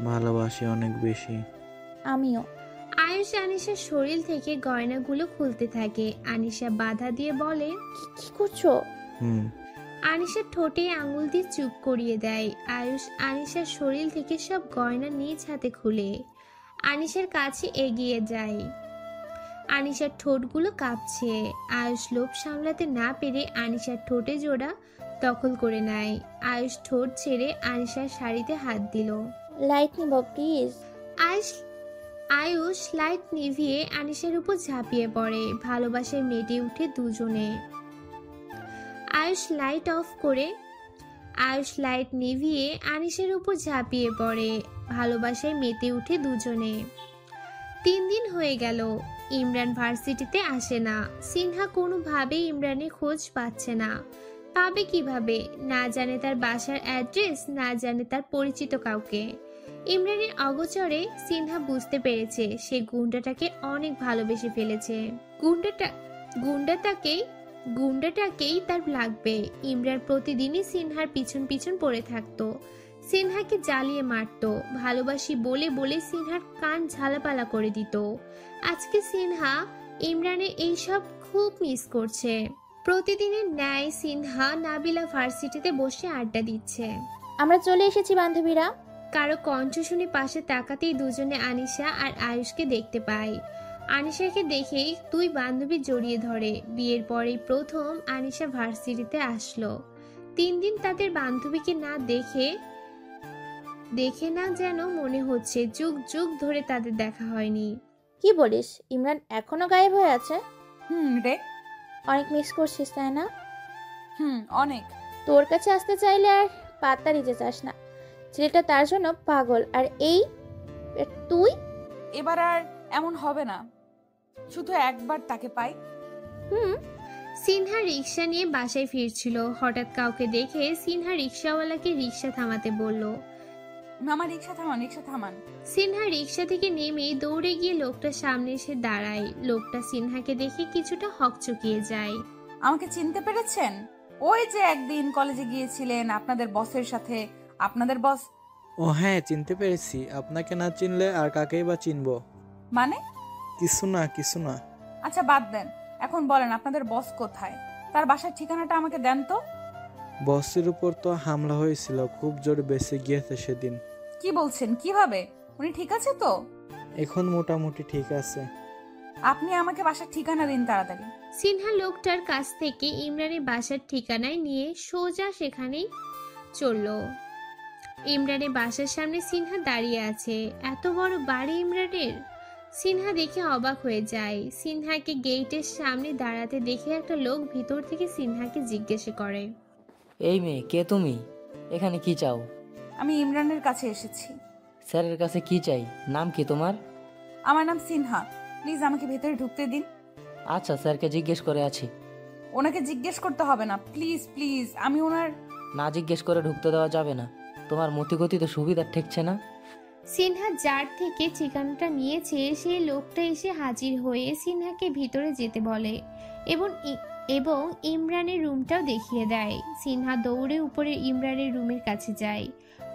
ভালোবাসি অনেক বেশি। আমিও। আয়ুষ আনিশার শরীর থেকে গয়নাগুলো খুলতে থাকে। আনিশা বাধা দিয়ে বলে, কি করছো? আনিশার ঠোঁটে আঙুল দিয়ে চুপ করিয়ে দেয়। আয়ুষ আনিশার শরীর থেকে সব গয়না নিজ হাতে খুলে আনিশার কাছে এগিয়ে যায়। আনিশার ঠোঁটগুলো কাঁপছে। আয়ুষ লোভ সামলাতে না পেরে আনিশার ঠোঁটে জোড়া দখল করে নেয়। আয়ুষ ঠোঁট ছেড়ে আনিশার শাড়িতে হাত দিল। লাইট নিব প্লিজ। আয়ুষ লাইট নিভিয়ে আনিশার উপর ঝাঁপিয়ে পড়ে। ভালোবাসায় মেতে উঠে দুজনে। আয়ুষ লাইট নিভিয়ে আনিশার উপর ঝাঁপিয়ে পড়ে। ভালোবাসায় মেতে উঠে দুজনে। 3 দিন হয়ে গেল। ইমরান ভার্সিটিতে আসে না। সিনহা কোনোভাবেই ইমরানের খোঁজ পাচ্ছে না। পাবে কিভাবে? না জানে তার বাসার অ্যাড্রেস, না জানে তার পরিচিত কাউকে। ইমরানের অগোচরে সিনহা বুঝতে পেরেছে সে গুন্ডাটাকে অনেক ভালোবেসে ফেলেছে। গুন্ডাটাকেই তার লাগবে। ইমরান প্রতিদিনই সিনহার পিছন পিছন পড়ে থাকতো, সিনহাকে জ্বালিয়ে মারতো। ভালোবাসি বলে বলে সিনহার কান ঝালাপালা করে দিত। আজকে সিনহা ইমরানের এইসব খুব মিস করছে। প্রতিদিনের ন্যায় সিনহা নাবিলা ভার্সিটিতে বসে আড্ডা দিচ্ছে। আমরা চলে এসেছি বান্ধবীরা। কারো কণ্ঠ শুনে পাশে তাকাতেই দুজনে আনিশা আর আয়ুষকে দেখতে পায়। আনিশাকে দেখেই 2 বান্ধবী জড়িয়ে ধরে। বিয়ের পরেই প্রথম আনিশা ভার্সিটিতে আসলো। 3 দিন তাদের বান্ধবীকে না দেখে না যেন মনে হচ্ছে যুগ যুগ ধরে তাদের দেখা হয়নি। কি বলিস, ইমরান এখনো গায়েব হয়ে আছে? রে, অনেক মিস করছিস তাই না? অনেক। তোর কাছে আসতে চাইলে আর পাত্তা দিতে চাস না। ছেলেটা তার জন্য পাগল। আর এই তুই? এবার আর এমন হবে না, শুধু একবার তাকে পাই। সিনহা রিক্সা নিয়ে বাসায় ফিরছিল। হঠাৎ কাউকে দেখে সিনহা রিক্সাওয়ালাকে রিক্সা থামাতে বলল। মামা রিক্সা থামান। সিনহা রিক্সা থেকে নেমে দৌড়ে গিয়ে লোকটার সামনে এসে দাঁড়ায়। লোকটা সিনহাকে দেখে কিছুটা হকচকিয়ে যায়। আমাকে চিনতে পেরেছেন? ওই যে একদিন কলেজে গিয়েছিলেন আপনাদের বসের সাথে। আপনাদের বস? ও হ্যাঁ, চিনতে পেরেছি। আপনাকে না চিনলে আর কাকেই বা চিনবো? মানে? কিছু না। আচ্ছা বাদ দেন, এখন বলেন আপনাদের বস কোথায়? তার বাসার ঠিকানাটা আমাকে দেন তো। বসের উপর তো হামলা হয়েছিল, খুব জোরে বেঁচে গিয়েছে সেদিন। কি বলছেন? কিভাবে? উনি ঠিক আছে তো? এখন মোটামুটি ঠিক আছে। আপনি আমাকে বাসার ঠিকানা দিন তাড়াতাড়ি। সিনহা লোকটার কাছ থেকে ইমরানের বাসার ঠিকানায় নিয়ে সোজা সেখানেই চলল। ইমরানের বাসার সামনে সিনহা দাঁড়িয়ে আছে। এত বড় বাড়ি ইমরানের। সিনহা দেখে অবাক হয়ে যায়। সিনহাকে গেটের সামনে দাঁড়াতে দেখে একটা লোক ভিতর থেকে সিনহাকে জিজ্ঞেস করে, এই মেয়ে, কে তুমি? এখানে কি চাও? আমি ইমরানের কাছে এসেছি। স্যারের কাছে কি চাই? নাম কি তোমার? আমার নাম সিনহা। প্লিজ আমাকে ভেতরে ঢুকতে দিন। আচ্ছা, স্যারকে জিজ্ঞেস করে আছি। ওনাকে জিজ্ঞেস করতে হবে না, প্লিজ প্লিজ। আমি ওনার না জিজ্ঞেস করে ঢুকতে দেওয়া যাবে না। তোমার মতিগতি তো সুবিধা ঠেকছে না। সিনহা যার থেকে ঠিকানাটা নিয়েছে সেই লোকটা এসে হাজির হয়ে সিনহাকে ভিতরে যেতে বলে এবং ইমরানের রুমটাও দেখিয়ে দেয়। সিনহা দৌড়ে উপরে ইমরানের রুমের কাছে যায়।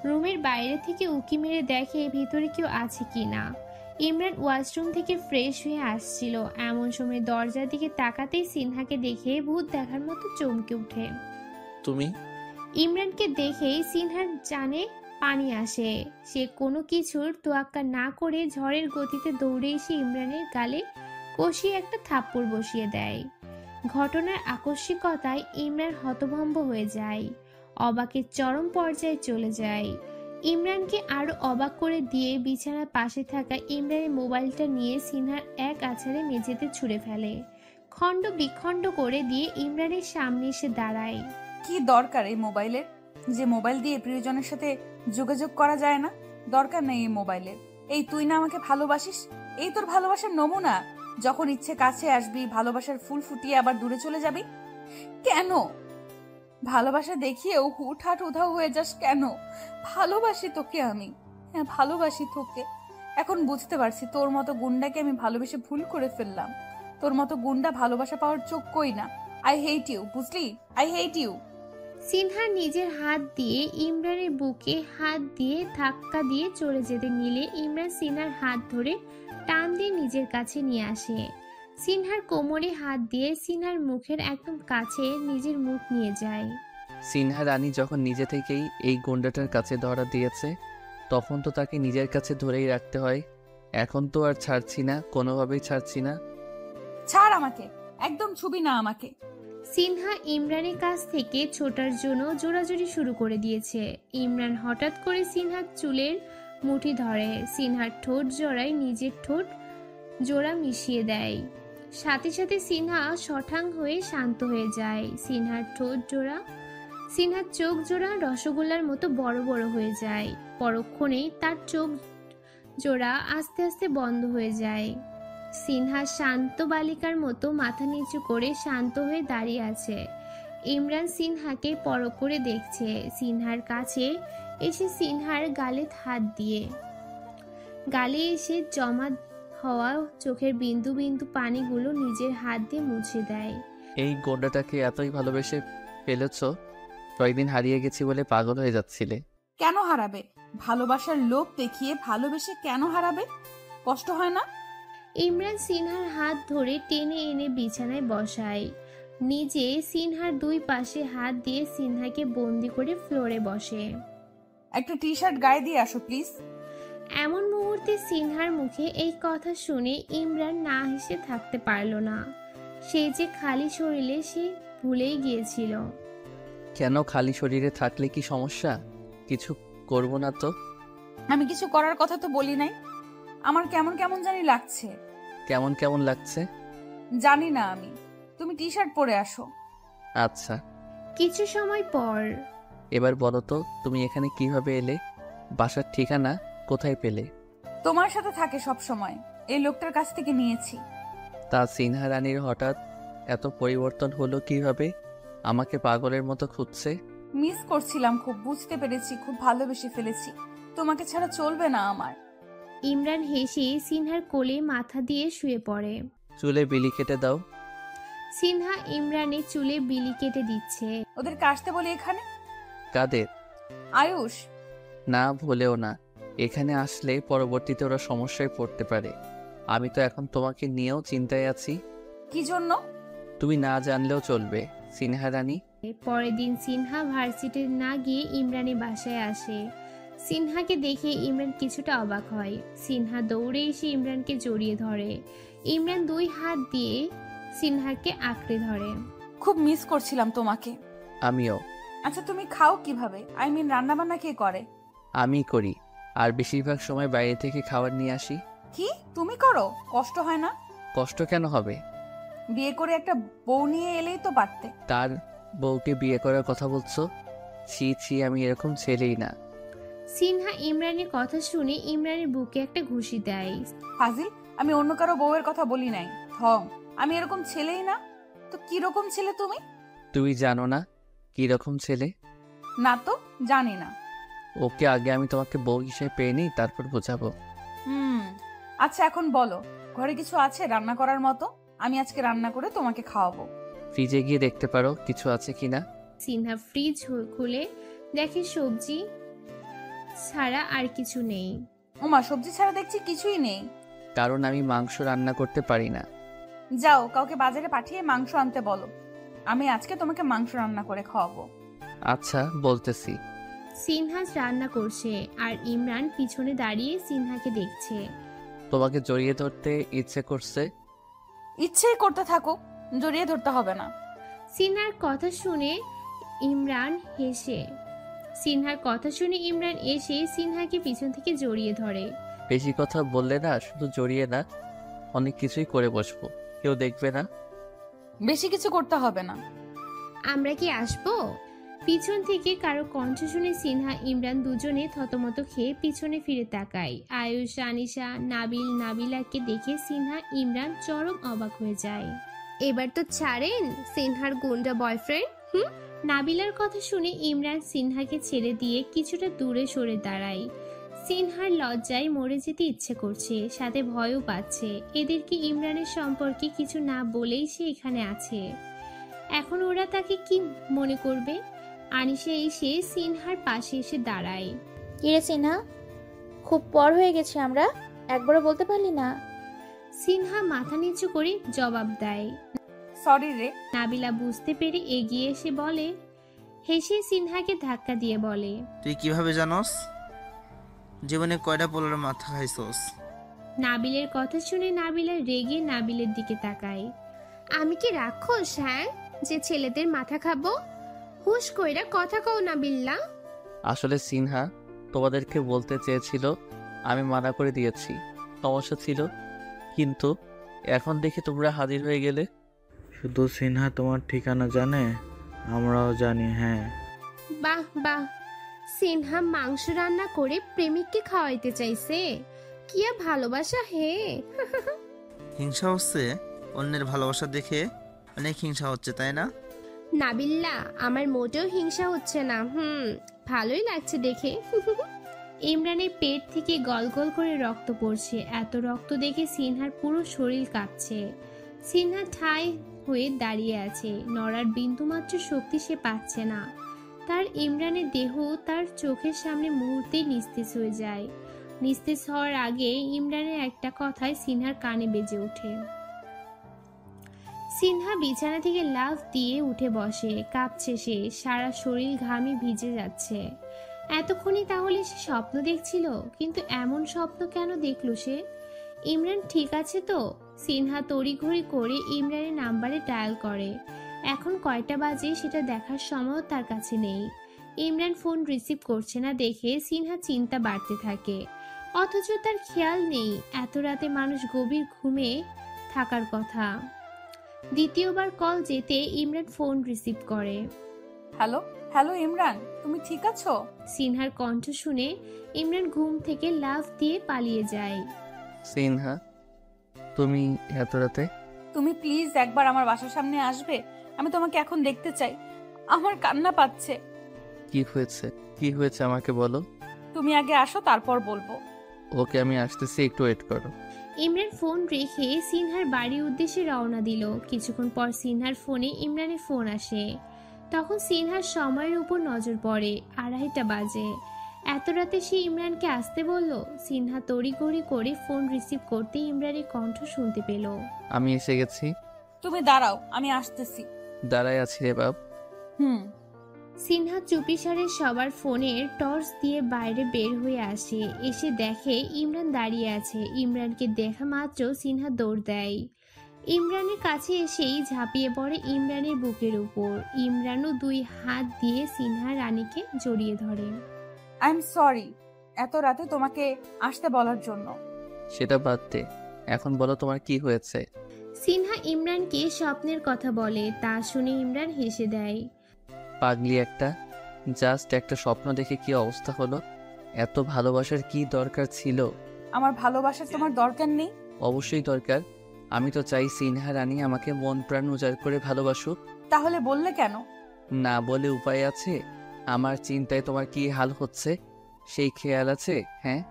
রুমের বাইরে থেকে উকি মেরে দেখে ভিতরে কেউ আছে কিনা। ইমরান ওয়াশরুম থেকে ফ্রেশ হয়ে আসছিল। এমন সময় দরজার দিকে তাকাতেই সিনহাকে দেখে ভূত দেখার মতো চমকে ওঠে। তুমি? ইমরানকে দেখেই সিনহার জানে পানি আসে। সে কোনো কিছুর তোয়াক্কা না করে ঝড়ের গতিতে দৌড়ে এসে ইমরানের গালে কষিয়ে একটা থাপ্পড় বসিয়ে দেয়। ঘটনার আকস্মিকতায় ইমরান হতভম্ব হয়ে যায়, অবাকের চরম পর্যায়ে চলে যায়। ইমরানকে আরো অবাক করে দিয়ে বিছানার পাশে থাকা ইমরানের মোবাইলটা নিয়ে সিনহার এক আছাড়ে মেঝেতে ছুঁড়ে ফেলে। খণ্ড বিখণ্ড করে দিয়ে ইমরানের সামনে এসে দাঁড়ায়। কি দরকার এই মোবাইলের? যে মোবাইল দিয়ে প্রিয়জনের সাথে যোগাযোগ করা যায় না, দরকার নেই এই মোবাইলের। এই তুই না আমাকে ভালোবাসিস, এই তোর ভালোবাসার নমুনা। যখন ইচ্ছে কাছে আসবি, ভালোবাসার ফুল ফুটিয়ে আবার দূরে চলে যাবি কেন? ভালোবাসা দেখিয়েও হুটহাট উধাও হয়ে যাস কেন? ভালোবাসি তোকে আমি, হ্যাঁ ভালোবাসি তোকে। এখন বুঝতে পারছি তোর মতো গুন্ডাকে আমি ভালোবেসে ভুল করে ফেললাম। তোর মতো গুন্ডা ভালোবাসা পাওয়ার যোগ্যই না। আই হেট ইউ, বুঝলি? I hate you. সিনহা নিজের হাত দিয়ে ইমরানের বুকে হাত দিয়ে ধাক্কা দিয়ে চলে যেতে নিলে ইমরান সিনহার হাত ধরে টান দিয়ে নিজের কাছে নিয়ে আসে। সিনহার কোমরে হাত দিয়ে সিনহার মুখের একদম কাছে নিজের মুখ নিয়ে যায়। সিনহা রানী যখন নিজে থেকেই এই গুন্ডাটার কাছে ধরা দিয়েছে, তখন তো তাকে নিজের কাছে ধরেই রাখতে হয়। এখন তো আর ছাড়ছি না, কোনোভাবেই ছাড়ছি না। ছাড় আমাকে, একদম ছুবি না আমাকে। সিনহা ইমরানের কাছ থেকে ছোটার জন্য জোরাজুরি শুরু করে দিয়েছে। ইমরান হঠাৎ করে সিনহার চুলের মুঠি ধরে, সিনহার ঠোঁট জোড়ায় নিজের ঠোঁট জোড়া মিশিয়ে দেয়। সাথে সাথে সিনহা শঠাং হয়ে শান্ত হয়ে যায়। সিনহার চোখ জোড়া রসগোল্লার মতো বড় বড় হয়ে যায়। পরক্ষণেই তার চোখ জোড়া আস্তে আস্তে বন্ধ হয়ে যায়। সিনহা শান্ত বালিকার মতো মাথা নিচু করে শান্ত হয়ে দাঁড়িয়ে আছে। ইমরান সিনহাকে পরখ করে দেখছে। সিনহার কাছে এসে সিনহার গালে হাত দিয়ে গালে এসে জমা হওয়া চোখের বিন্দু বিন্দু পানিগুলো নিজের হাত দিয়ে মুছে দেয়। এই গুন্ডাটাকে এতই ভালোবেসে ফেলেছ, কয়েকদিন হারিয়ে গেছি বলে পাগল হয়ে যাচ্ছিলে। কেন হারাবে? ভালোবাসার লোভ দেখিয়ে ভালোবেসে কেন হারাবে? কষ্ট হয় না? ইমরান সিনহার হাত ধরে টেনে এনে বিছানায় বসায়। নিজে সিনহার দুই পাশে হাত দিয়ে সিনহাকে বন্দি করে ফ্লোরে বসে। একটা টি শার্ট গায়ে দিয়ে আসো প্লিজ। এমন মুহূর্তে সিনহার মুখে এই কথা শুনে ইমরান না হেসে থাকতে পারল না। সে যে খালি শরীরে সে ভুলেই গিয়েছিল। কেন? খালি শরীরে থাকলে কি সমস্যা? কিছু করব না তো। আমি কিছু করার কথা তো বলি নাই। আমার কেমন কেমন জানি লাগছে। কেমন কেমন লাগছে? জানি না আমি। তুমি টি শার্ট পরে আসো। আচ্ছা। কিছু সময় পর। এবার বলো তো, তুমি এখানে কিভাবে এলে? বাসার ঠিকানা কোথায় পেলে? তোমার সাথে থাকে সব সময়, এই লোকটার কাছ থেকে নিয়েছি। তা সিনহা রানীর হঠাৎ এত পরিবর্তন হলো কিভাবে? আমাকে পাগলের মতো খুঁজছে। মিস করছিলাম খুব, বুঝতে পেরেছি, খুব ভালোবেসে ফেলেছি। তোমাকে ছাড়া চলবে না আমার। ইমরান হেসে সিনহার কোলে মাথা দিয়ে শুয়ে পড়ে। চুলে বিলি কেটে দাও। সিনহা ইমরানের চুলে বিলি কেটে দিচ্ছে। ওদেরকে আসতে বলি এখানে। কাদের? আয়ুষ। না, ভুলেও না। এখানে আসলে পরবর্তীতে ওরা সমস্যায় পড়তে পারে। আমি তো এখন তোমাকে নিয়েও চিন্তায় আছি। কি জন্য? তুমি না জানলেও চলবে সিনহা রানী। পরের দিন সিনহা ভার্সিটিতে না গিয়ে ইমরানের বাসায় আসে। সিনহাকে দেখে ইমরান কিছুটা অবাক হয়। সিনহা দৌড়ে এসে ইমরানকে জড়িয়ে ধরে। ইমরান দুই হাত দিয়ে সিনহাকে আঁকড়ে ধরে। খুব মিস করছিলাম তোমাকে। আমিও। আচ্ছা তুমি খাও কিভাবে? আই মিন রান্না বান্না কে করে? আমি করি, আর বেশিরভাগ সময় বাইরে থেকে খাবার নিয়ে আসি। কি তুমি করো? কষ্ট হয় না? কষ্ট কেন হবে? বিয়ে করে একটা বউ নিয়ে এলেই তো পারতে। তার বউকে বিয়ে করার কথা বলছো? ছি ছি, আমি এরকম ছেলেই না। সিনহা ইমরানের কথা শুনে ইমরানের বুকে একটা ঘুষি দেয়। ফাজিল, আমি অন্য কারো বউয়ের কথা বলি নাই। থম, আমি এরকম ছেলেই না। তো কি রকম ছেলে তুমি? তুই জানো না কি রকম ছেলে? না তো, জানি না। ওকে আগে আমি তোমাকে বউ হিসেবে পেয়ে নিই, তারপর বোঝাবো। আচ্ছা এখন বলো, ঘরে কিছু আছে রান্না করার মতো? আমি আজকে রান্না করে তোমাকে খাওয়াবো। ফ্রিজে গিয়ে দেখতে পারো কিছু আছে কিনা। সিনহা ফ্রিজ খুলে দেখে সবজি ছাড়া আর কিছু নেই। ওমা, সবজি ছাড়া দেখছি কিছুই নেই। কারণ আমি মাংস রান্না করতে পারি না। যাও, কাউকে বাজারে পাঠিয়ে মাংস আনতে বলো। আমি আজকে তোমাকে মাংস রান্না করে খাওয়াবো। আচ্ছা, বলতেছি। সিনহা রান্না করছে আর ইমরান পিছনে দাঁড়িয়ে সিনহাকে দেখছে। তোমাকে জড়িয়ে ধরতে ইচ্ছে করছে। ইচ্ছেই করতে থাকো, জড়িয়ে ধরতে হবে না। সিনহার কথা শুনে ইমরান এসে সিনহাকে পিছন থেকে জড়িয়ে ধরে। বেশি কথা বললে না, শুধু জড়িয়ে না, অনেক কিছুই করে বসবো, কেউ দেখবে না। বেশি কিছু করতে হবে না। আমরা কি আসবো? পিছন থেকে কারো কণ্ঠ শুনে সিনহা ইমরান দুজনে থতমত খেয়ে পিছনে ফিরে তাকায়। আয়ুষ, আনিশা, নাবিলাকে দেখে সিনহা ইমরান চরম অবাক হয়ে যায়। এবার তো ছাড়েন সিনহার গুন্ডা বয়ফ্রেন্ড। নাবিলার কথা শুনে ইমরান সিনহাকে ছেড়ে দিয়ে কিছুটা দূরে সরে দাঁড়ায়। সিনহার লজ্জায় মরে যেতে ইচ্ছে করছে, সাথে ভয়ও পাচ্ছে। এদেরকে ইমরানের সম্পর্কে কিছু না বলেই সে এখানে আছে। এখন ওরা তাকে কি মনে করবে? আনিশা এসে সিনহার পাশে এসে দাঁড়ায়। কিরে সিনহা, খুব পর হয়ে গেছে, আমরা একবারও বলতে পারলি না? সিনহা মাথা নিচু করে জবাব দেয়, সরি রে। নাবিলা বুঝতে পেরে এগিয়ে এসে বলে, হেসে সিনহাকে ধাক্কা দিয়ে বলে, তুই কিভাবে জানোস? জীবনে কয়টা পোলার মাথা খাইছস? নাবিলের কথা শুনে নাবিলা রেগে নাবিলের দিকে তাকায়। আমি কি রাক্ষস, হ্যাঁ, যে ছেলেদের মাথা খাবো? হুশ কইরা কথা কও নাবিল্লা। আসলে সিনহা তোমাদেরকে বলতে চেয়েছিল, আমি মানা করে দিয়েছি, সমস্যা ছিল। কিন্তু এখন দেখি তোমরা হাজির হয়ে গেলে। শুধু সিনহা তোমার ঠিকানা জানে? আমরাও জানি। হ্যাঁ, বাহ বাহ, সিনহা মাংস রান্না করে প্রেমিককে খাওয়াইতে চাইছে। কি আর ভালোবাসা হে। হিংসা হচ্ছে? অন্যের ভালোবাসা দেখে অনেক হিংসা হচ্ছে, তাই না? নাবিল্লা, আমার মোটেও হিংসা হচ্ছে না। ভালোই লাগছে দেখে। ইমরানের পেট থেকে গল গল করে রক্ত পড়ছে। এত রক্ত দেখে সিনহার পুরো শরীর কাঁপছে। সিনহা ঠাই হয়ে দাঁড়িয়ে আছে, নড়ার বিন্দুমাত্র শক্তি সে পাচ্ছে না। তার ইমরানের দেহ তার চোখের সামনে মুহূর্তেই নিস্তেজ হয়ে যায়। নিস্তেজ হওয়ার আগে ইমরানের একটা কথায় সিনহার কানে বেজে ওঠে। সিনহা বিছানা থেকে লাফ দিয়ে উঠে বসে, কাঁপছে সে, সারা শরীর ঘামে ভিজে যাচ্ছে। এতক্ষণই তাহলে সে স্বপ্ন দেখছিল, কিন্তু এমন স্বপ্ন কেন দেখলো সে? ইমরান ঠিক আছে তো? সিনহা তড়িঘড়ি করে ইমরানের নাম্বারে ডায়াল করে। এখন কয়টা বাজে সেটা দেখার সময়ও তার কাছে নেই। ইমরান ফোন রিসিভ করছে না দেখে সিনহা চিন্তা বাড়তে থাকে, অথচ তার খেয়াল নেই এত রাতে মানুষ গভীর ঘুমে থাকার কথা। দ্বিতীয়বার কল যেতে ইমরান ফোন রিসিভ করে। হ্যালো হ্যালো ইমরান, তুমি ঠিক আছো? সিনহার কণ্ঠ শুনে ইমরান ঘুম থেকে লাফ দিয়ে পালিয়ে যায়। সিনহা, তুমি এত রাতে? তুমি প্লিজ একবার আমার বাসার সামনে আসবে? আমি তোমাকে এখন দেখতে চাই, আমার কান্না পাচ্ছে। কি হয়েছে, কি হয়েছে আমাকে বলো। তুমি আগে আসো, তারপর বলবো। ওকে, আমি আসতেছি, একটু ওয়েট করো। ইমরান ফোন রেখে সিনহার বাড়ির উদ্দেশ্যে রওনা দিল। কিছুক্ষণ পর সিনহার ফোনে ইমরানের ফোন আসে। তখন সিনহার সময়ের উপর নজর পড়ে, 2:30 বাজে। এত রাতে সে ইমরানকে আসতে বলল। সিনহা তড়িঘড়ি করে ফোন রিসিভ করতে ইমরানের কণ্ঠ শুনতে পেল। আমি এসে গেছি। তুমি দাঁড়াও, আমি আসতেছি। দাঁড়ায় আছি রে বাপ। সিনহা চুপিসারে সবার ফোনের টর্চ দিয়ে বাইরে বের হয়ে আসে। এসে দেখে ইমরান দাঁড়িয়ে আছে। ইমরানকে দেখা মাত্র সিনহা দৌড় দেয়। ইমরানের কাছে এসেই ঝাঁপিয়ে পড়ে ইমরানের বুকের উপর। ইমরানও 2 হাত দিয়ে সিনহা রানীকে জড়িয়ে ধরে। আই এম সরি এত রাতে তোমাকে আসতে বলার জন্য। সেটা বাদ দে, এখন বলো তোমার কি হয়েছে। সিনহা ইমরানকে স্বপ্নের কথা বলে, তা শুনে ইমরান হেসে দেয়। পাগলি একটা, জাস্ট একটা স্বপ্ন দেখে কি অবস্থা হলো। এত ভালোবাসার কি দরকার ছিল? আমার ভালোবাসার তোমার দরকার নেই। অবশ্যই দরকার। আমি তো চাই সিনহা রানী আমাকে মন প্রাণ উজাড় করে ভালোবাসুক। তাহলে বললে কেন? না বলে উপায় আছে? আমার চিন্তায় তোমার কি হাল হচ্ছে সেই খেয়াল আছে? হ্যাঁ,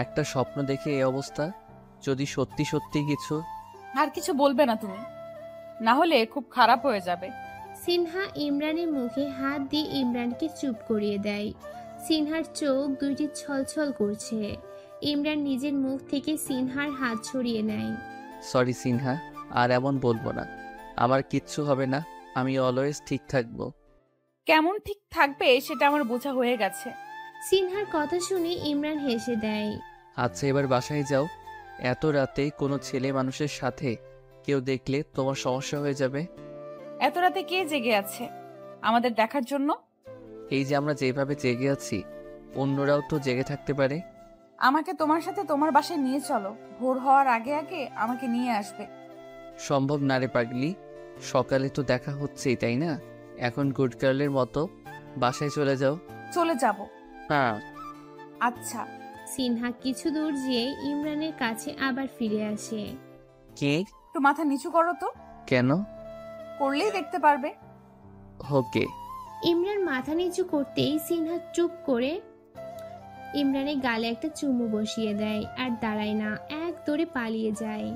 একটা স্বপ্ন দেখে এই অবস্থা। যদি সত্যি সত্যি কিছু। আর কিছু বলবে না তুমি, না হলে খুব খারাপ হয়ে যাবে। সিনহা ইমরানের মুখে হাত দিয়ে ইমরানকে চুপ করিয়ে দেয়। সিনহার চোখ দুইটি ছলছল করছে। ইমরান নিজের মুখ থেকে সিনহার হাত সরিয়ে নেয়। সরি সিনহা, আর এমন বলবো না। আমার কিচ্ছু হবে না, আমি অলওয়েজ ঠিক থাকবো। কেমন ঠিক থাকবে সেটা আমার বোঝা হয়ে গেছে। সিনহার কথা শুনে ইমরান হেসে দেয়। আচ্ছা এবার বাসায় যাও। এত রাতে কোনো ছেলে মানুষের সাথে কেউ দেখলে তোমার সমস্যা হয়ে যাবে। এত রাতে কে জেগে আছে আমাদের দেখার জন্য? এই যে আমরা যেভাবে জেগে আছি, অন্যরাও তো জেগে থাকতে পারে। আমাকে তোমার সাথে তোমার বাসায় নিয়ে চলো, ভোর হওয়ার আগে আগে আমাকে নিয়ে আসবে। সম্ভব না রে পাগলি, সকালে তো দেখা হচ্ছেই, তাই না? এখন গুড গার্লের মতো বাসায় চলে যাও। চলে যাব। হ্যাঁ আচ্ছা। সিনহা কিছু দূর যেয়ে ইমরানের কাছে আবার ফিরে আসে। কে? একটু মাথা নিচু করো তো। কেন? করলেই দেখতে পারবে। ওকে। ইমরান মাথা নিচু করতেই সিনহা চুপ করে ইমরানের গালে একটা চুমু বসিয়ে দেয় আর দাঁড়ায় না, এক দৌড়ে পালিয়ে যায়।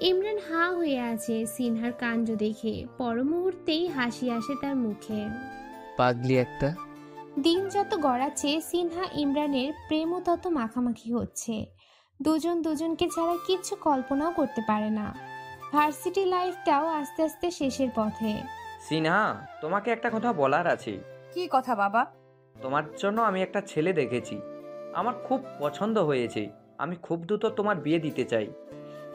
ইমরান হাঁ হয়ে আছে সিনহার কাণ্ড দেখে। পর মুহূর্তেই হাসি আসে তার মুখে। পাগলি একটা। দিন যত গড়াচ্ছে সিনহা ইমরানের প্রেমও তত মাখামাখি হচ্ছে। দুজন দুজনকে ছাড়া কিচ্ছু কল্পনাও করতে পারে না। ভার্সিটি লাইফটাও আস্তে আস্তে শেষের পথে। সিনহা, তোমাকে একটা কথা বলার আছে। কি কথা বাবা? তোমার জন্য আমি একটা ছেলে দেখেছি, আমার খুব পছন্দ হয়েছে। আমি খুব দ্রুত তোমার বিয়ে দিতে চাই।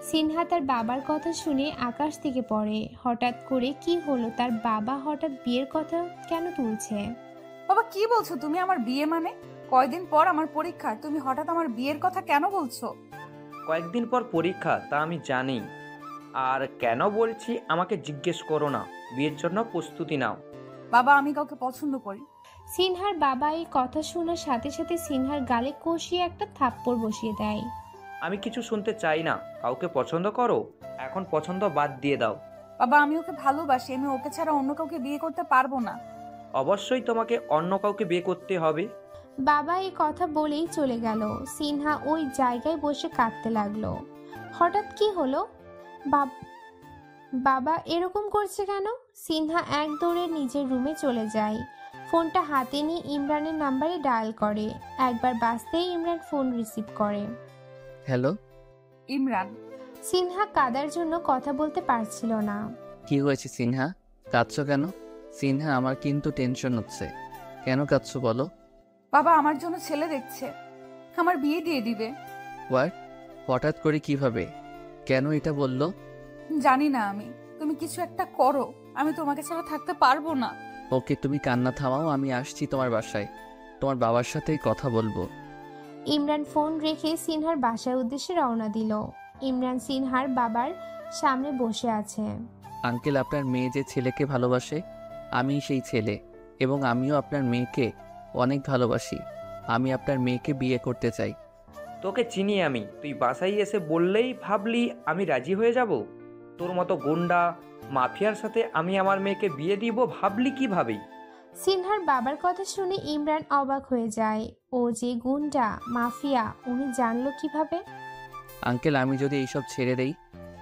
সিনহা তার বাবার কথা শুনে আকাশ থেকে পড়ে। হঠাৎ করে কি হলো? তার বাবা হঠাৎ বিয়ের কথা কেন তুলছে? বাবা কি বলছো তুমি? আমার বিয়ে মানে? কয়দিন পর আমার পরীক্ষা, তুমি হঠাৎ আমার বিয়ের কথা কেন বলছো? কয়েকদিন পর পরীক্ষা তা আমি জানি, আর কেন বলছি আমাকে জিজ্ঞেস করো না। বিয়ের জন্য প্রস্তুতি নাও। বাবা আমি কাউকে পছন্দ করি। সিনহার বাবা এই কথা শোনার সাথে সাথে সিনহার গালে কষিয়ে একটা থাপ্পড় বসিয়ে দেয়। আমি কিছু শুনতে চাই না। কাউকে পছন্দ করো, এখন পছন্দ বাদ দিয়ে দাও। বাবা আমি ওকে ভালোবাসি, আমি ওকে ছাড়া অন্য কাউকে বিয়ে করতে পারবো না। অবশ্যই তোমাকে অন্য কাউকে বিয়ে করতে হবে। বাবা এই কথা বলেই চলে গেল। সিনহা ওই জায়গায় বসে কাঁদতে লাগলো। হঠাৎ কি হলো? বাবা এরকম করছে কেন? সিনহা এক দৌড়ে নিজের রুমে চলে যায়। ফোনটা হাতে নিয়ে ইমরানের নাম্বারে ডায়াল করে। একবার বাজতেই ইমরান ফোন রিসিভ করে। হ্যালো ইমরান। সিনহা কাদার জন্য কথা বলতে পারছিল না। কি হয়েছে সিনহা? কাঁদছো কেন? সিনহা আমার কিন্তু টেনশন হচ্ছে। কেন কাঁদছো বলো? বাবা আমার জন্য ছেলে দেখছে, আমার বিয়ে দিয়ে দিবে। হোয়াট? হঠাৎ করে কিভাবে? কেন এটা বললো? জানি না আমি, তুমি কিছু একটা করো, আমি তোমাকে ছাড়া থাকতে পারবো না। ওকে তুমি কান্না থামাও, আমি আসছি তোমার বাসায়, তোমার বাবার সাথেই কথা বলবো। ইমরান ফোন রেখে সিনহার বাসার উদ্দেশ্যে রওনা দিল। ইমরান সিনহার বাবার সামনে বসে আছে। আঙ্কেল আপনার মেয়ে যে ছেলেকে ভালোবাসে, আমি সেই ছেলে, এবং আমিও আপনার মেয়েকে অনেক ভালোবাসি। আমি আপনার মেয়েকে বিয়ে করতে চাই। তোকে চিনি আমি, তুই বাসায় এসে বললেই ভাবলি আমি রাজি হয়ে যাব? তোর মতো গুন্ডা মাফিয়ার সাথে আমি আমার মেয়েকে বিয়ে দিব ভাবলি কিভাবে? সিনহার বাবার কথা শুনে ইমরান অবাক হয়ে যায়। ও যে গুন্ডা মাফিয়া উনি জানলো কিভাবে? আঙ্কেল আমি যদি এইসব ছেড়ে দেই,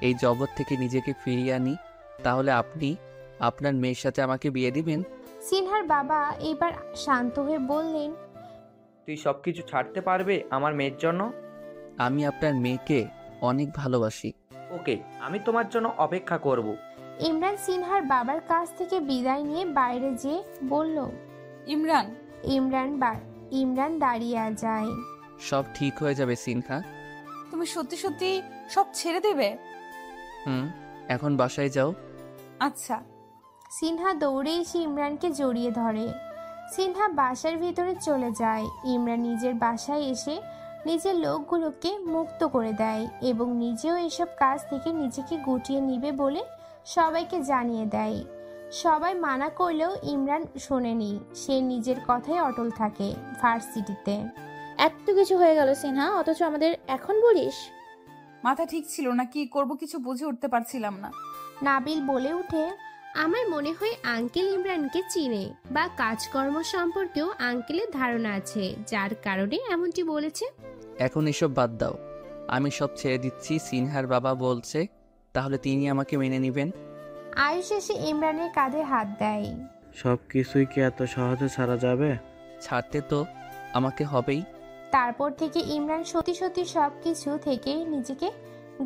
এই জগৎ থেকে নিজেকে ফিরিয়ে আনি, তাহলে আপনি আপনার মেয়ের সাথে আমাকে বিয়ে দিবেন? সিনহার বাবা এবার শান্ত হয়ে বললেন, তুই সব কিছু ছাড়তে পারবে আমার মেয়ের জন্য? আমি আপনার মেয়েকে অনেক ভালোবাসি। ওকে, আমি তোমার জন্য অপেক্ষা করব। ইমরান সিনহার বাবার কাছ থেকে বিদায় নিয়ে বাইরে যেয়ে বলল, ইমরান। ইমরান দাঁড়িয়ে যায়। সব ঠিক হয়ে যাবে সিনহা। তুমি সত্যি সত্যি সব ছেড়ে দেবে? এখন বাসায় যাও। আচ্ছা। সিনহা দৌড়ে এসে ইমরানকে জড়িয়ে ধরে। সিনহা বাসার ভিতরে চলে যায়। ইমরান নিজের বাসায় এসে নিজের লোকগুলোকে মুক্ত করে দেয় এবং নিজেও এসব কাজ থেকে নিজেকে গুটিয়ে নিবে বলে সবাইকে জানিয়ে দেয়। সবাই মানা করলেও ইমরান শোনেনি, সে নিজের কথায় অটল থাকে। ভার্সিটিতে এত কিছু হয়ে গেল সিনহা, অথচ আমাদের এখন বলিস? মাথা ঠিক ছিল না, কি করব কিছু বুঝে উঠতে পারছিলাম না। নাবিল বলে উঠে, আমার মনে হয় আঙ্কেল ইমরানকে চিনে বা কাজকর্ম সম্পর্কেও আঙ্কেলের ধারণা আছে, যার কারণে এমনটি বলেছে। এখন এসব বাদ দাও, আমি সব ছেড়ে দিচ্ছি। সিনহার বাবা বলছে তাহলে তিনি আমাকে মেনে নেবেন। আয়ুষ এসে ইমরানের কাঁধে হাত দেয়। সব কিছুই কি এত সহজে ছাড়া যাবে? ছাড়তে তো আমাকে হবেই। তারপর থেকে ইমরান সত্যি সত্যি সব কিছু থেকে নিজেকে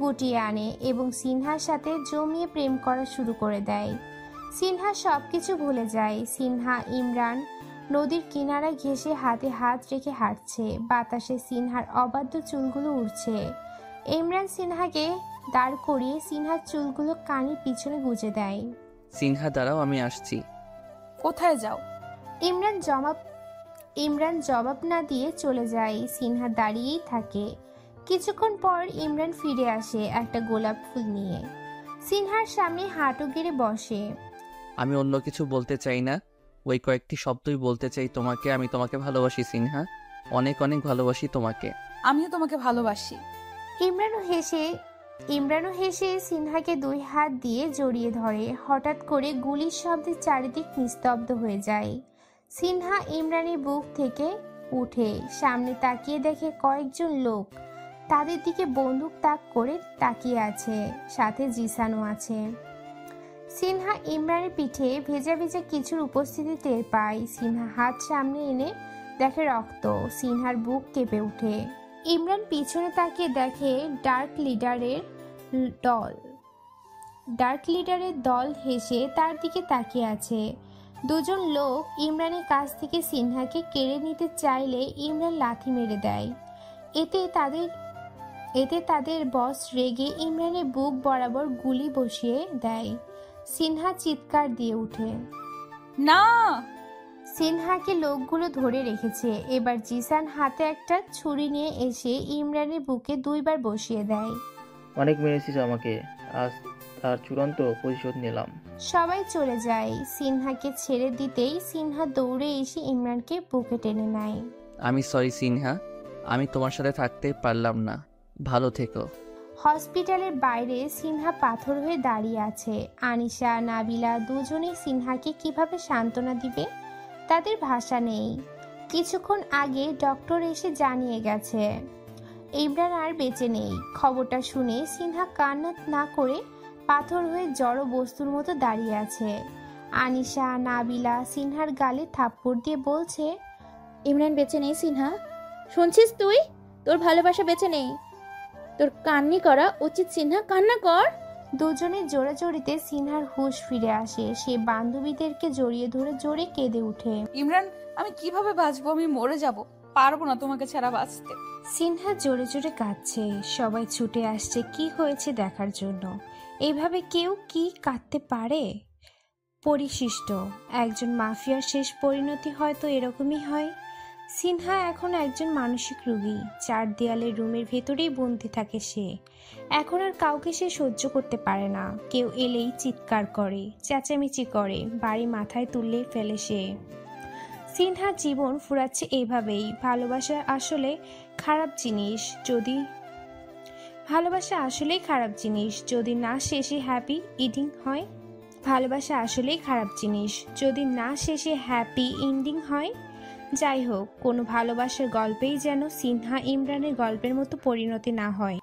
গুটিয়ে আনে এবং সিনহার সাথে জমিয়ে প্রেম করা শুরু করে দেয়। সিনহা সব কিছু ভুলে যায়। সিনহা ইমরান নদীর কিনারায় ঘেঁষে হাতে হাত রেখে হাঁটছে, বাতাসে সিনহার অবাধ্য চুলগুলো উড়ছে। ইমরান সিনহাকে দাঁড় করিয়ে সিনহার চুলগুলো কানের পিছনে গুজে দেয়। সিনহা দাঁড়াও, আমি আসছি। কোথায় যাও? ইমরান জবাব না দিয়ে চলে যায়। সিনহা দাঁড়িয়েই থাকে। কিছুক্ষণ পর ইমরান ফিরে আসে একটা গোলাপ ফুল নিয়ে, সিনহার সামনে হাঁটু গেড়ে বসে। আমি অন্য কিছু বলতে চাই না, ওই কয়েকটি শব্দই বলতে চাই তোমাকে। আমি তোমাকে ভালোবাসি সিনহা, অনেক অনেক ভালোবাসি তোমাকে। আমিও তোমাকে ভালোবাসি। ইমরানও হেসে সিনহাকে দুই হাত দিয়ে জড়িয়ে ধরে। হঠাৎ করে গুলির শব্দে চারিদিক নিস্তব্ধ হয়ে যায়। সিনহা ইমরানের বুক থেকে উঠে সামনে তাকিয়ে দেখে কয়েকজন লোক তাদের দিকে বন্দুক তাক করে তাকিয়ে আছে, সাথে জিসানও আছে। সিনহা ইমরানের পিঠে ভেজা ভেজা কিছুর উপস্থিতি টের পায়। সিনহা হাত সামনে এনে দেখে রক্ত। সিনহার বুক কেঁপে ওঠে। ইমরান পিছনে তাকিয়ে দেখে ডার্ক লিডারের দল হেসে তার দিকে তাকিয়ে আছে। দুজন লোক ইমরানের কাছ থেকে সিনহাকে কেড়ে নিতে চাইলে ইমরান লাথি মেরে দেয়। এতে তাদের বস রেগে ইমরানের বুক বরাবর গুলি বসিয়ে দেয়। সিনহা চিৎকার দিয়ে ওঠে, না! সিনহাকে লোকগুলো ধরে রেখেছে। এবার জিসান হাতে একটা ছুরি নিয়ে এসে ইমরানের বুকে দুইবার বসিয়ে দেয়। অনেক মেরেছিস আমাকে, আজ তার চূড়ান্ত প্রতিশোধ নিলাম। সবাই চলে যায়। সিনহাকে ছেড়ে দিতেই সিনহা দৌড়ে এসে ইমরানকে বুকে টেনে নেয়। আমি সরি সিনহা, আমি তোমার সাথে থাকতে পারলাম না, ভালো থেকো। হসপিটালের বাইরে সিনহা পাথর হয়ে দাঁড়িয়ে আছে। আনিশা, নাবিলা দুজনেই সিনহাকে কিভাবে সান্ত্বনা দিবে তাদের ভাষা নেই। কিছুক্ষণ আগে ডক্টর এসে জানিয়ে গেছে ইমরান আর বেঁচে নেই। খবরটা শুনে সিনহা কান্না না করে পাথর হয়ে জড় বস্তুর মতো দাঁড়িয়ে আছে। আনিশা, নাবিলা সিনহার গালে থাপ্পড় দিয়ে বলছে, ইমরান বেঁচে নেই সিনহা, শুনছিস তুই? তোর ভালোবাসা বেঁচে নেই, তোর কান্নি করা উচিত সিনহা, কান্না কর। দুজনে জোড়াজড়িতে সিনহার হুঁশ ফিরে আসে। সে বান্ধবীদেরকে জড়িয়ে ধরে জোরে কেঁদে ওঠে। ইমরান, আমি কিভাবে বাঁচবো? আমি মরে যাব, পারবো না তোমাকে ছাড়া বাঁচতে। সিনহা জোরে জোরে কাঁদছে। সবাই ছুটে আসছে কি হয়েছে দেখার জন্য। এইভাবে কেউ কি কাঁদতে পারে? পরিশিষ্ট একজন মাফিয়ার শেষ পরিণতি হয়তো এরকমই হয়। সিনহা এখন একজন মানসিক রোগী, চার দেয়ালের রুমের ভেতরেই বন্দি থাকে সে। এখন আর কাউকে সে সহ্য করতে পারে না। কেউ এলেই চিৎকার করে, চেঁচামেচি করে, বাড়ি মাথায় তুললে ফেলে সে। সিনহার জীবন ফুরাচ্ছে এইভাবেই। ভালোবাসা আসলেই খারাপ জিনিস, যদি না শেষে হ্যাপি এন্ডিং হয়। ভালোবাসা আসলেই খারাপ জিনিস, যদি না শেষে হ্যাপি এন্ডিং হয়। যাই হোক, কোনো ভালোবাসার গল্পেই যেন সিনহা ইমরানের গল্পের মতো পরিণতি না হয়।